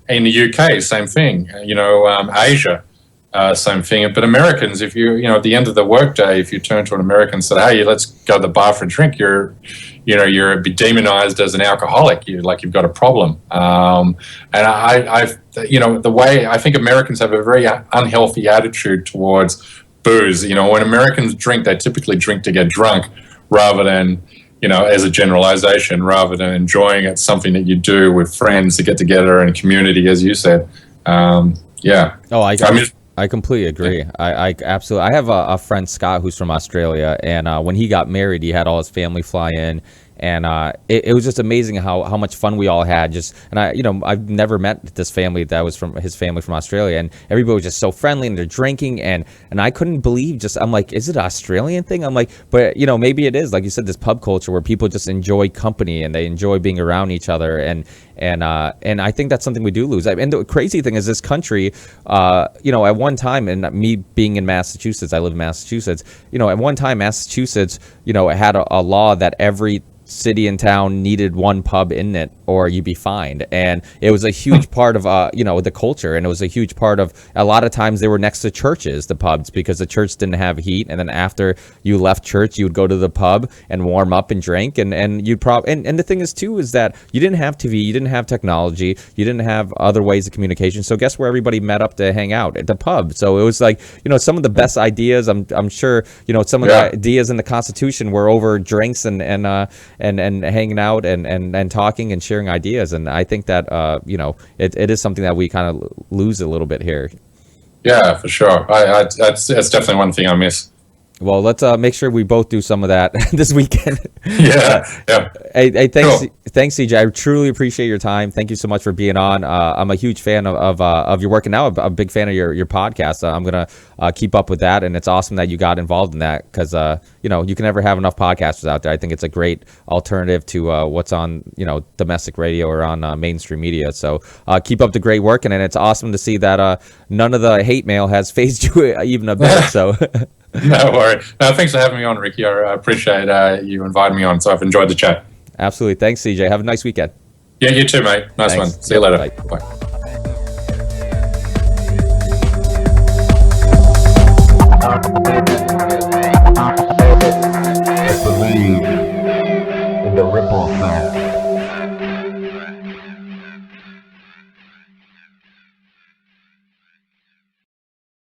In the UK, same thing. Asia, same thing. But Americans, if at the end of the workday, if you turn to an American and say, "Hey, let's go to the bar for a drink," you're demonized as an alcoholic. You've got a problem. The way I think Americans have a very unhealthy attitude towards booze. When Americans drink, they typically drink to get drunk, rather than as a generalization, rather than enjoying it, something that you do with friends to get together in a community, as you said. I completely agree. I absolutely. I have a friend, Scott, who's from Australia, and when he got married, he had all his family fly in, and it was just amazing how much fun we all had. Just and I've never met this family that was from his family from Australia, and everybody was just so friendly, and they're drinking, and I couldn't believe, just I'm like, is it an Australian thing? I'm like, but maybe it is, like you said, this pub culture where people just enjoy company and they enjoy being around each other, and I think that's something we do lose. And the crazy thing is, this country, at one time, and me being in Massachusetts, I live in Massachusetts, at one time Massachusetts, had a law that every city and town needed one pub in it or you'd be fined, and it was a huge part of the culture, and it was a huge part of, a lot of times they were next to churches, the pubs, because the church didn't have heat, and then after you left church you would go to the pub and warm up and drink, and you'd probably, and the thing is too, is that you didn't have TV, you didn't have technology, you didn't have other ways of communication, so guess where everybody met up to hang out? At the pub. So it was like, some of the best ideas, I'm sure, some of the ideas in the Constitution were over drinks and hanging out and talking and sharing ideas, and I think that it is something that we kind of lose a little bit here. Yeah, for sure. That's definitely one thing I miss. Well, let's make sure we both do some of that this weekend. Yeah. Hey, thanks, cool. Thanks, CJ. I truly appreciate your time. Thank you so much for being on. I'm a huge fan of your work, and now I'm a big fan of your podcast. I'm gonna keep up with that, and it's awesome that you got involved in that, because you can never have enough podcasters out there. I think it's a great alternative to what's on domestic radio or on mainstream media. So keep up the great work, and it's awesome to see that none of the hate mail has phased you even a bit. So. No worry. Thanks for having me on, Ricky. I appreciate you inviting me on, so I've enjoyed the chat. Absolutely. Thanks, CJ. Have a nice weekend. Yeah, you too, mate. Nice one. See you later. Bye. Bye.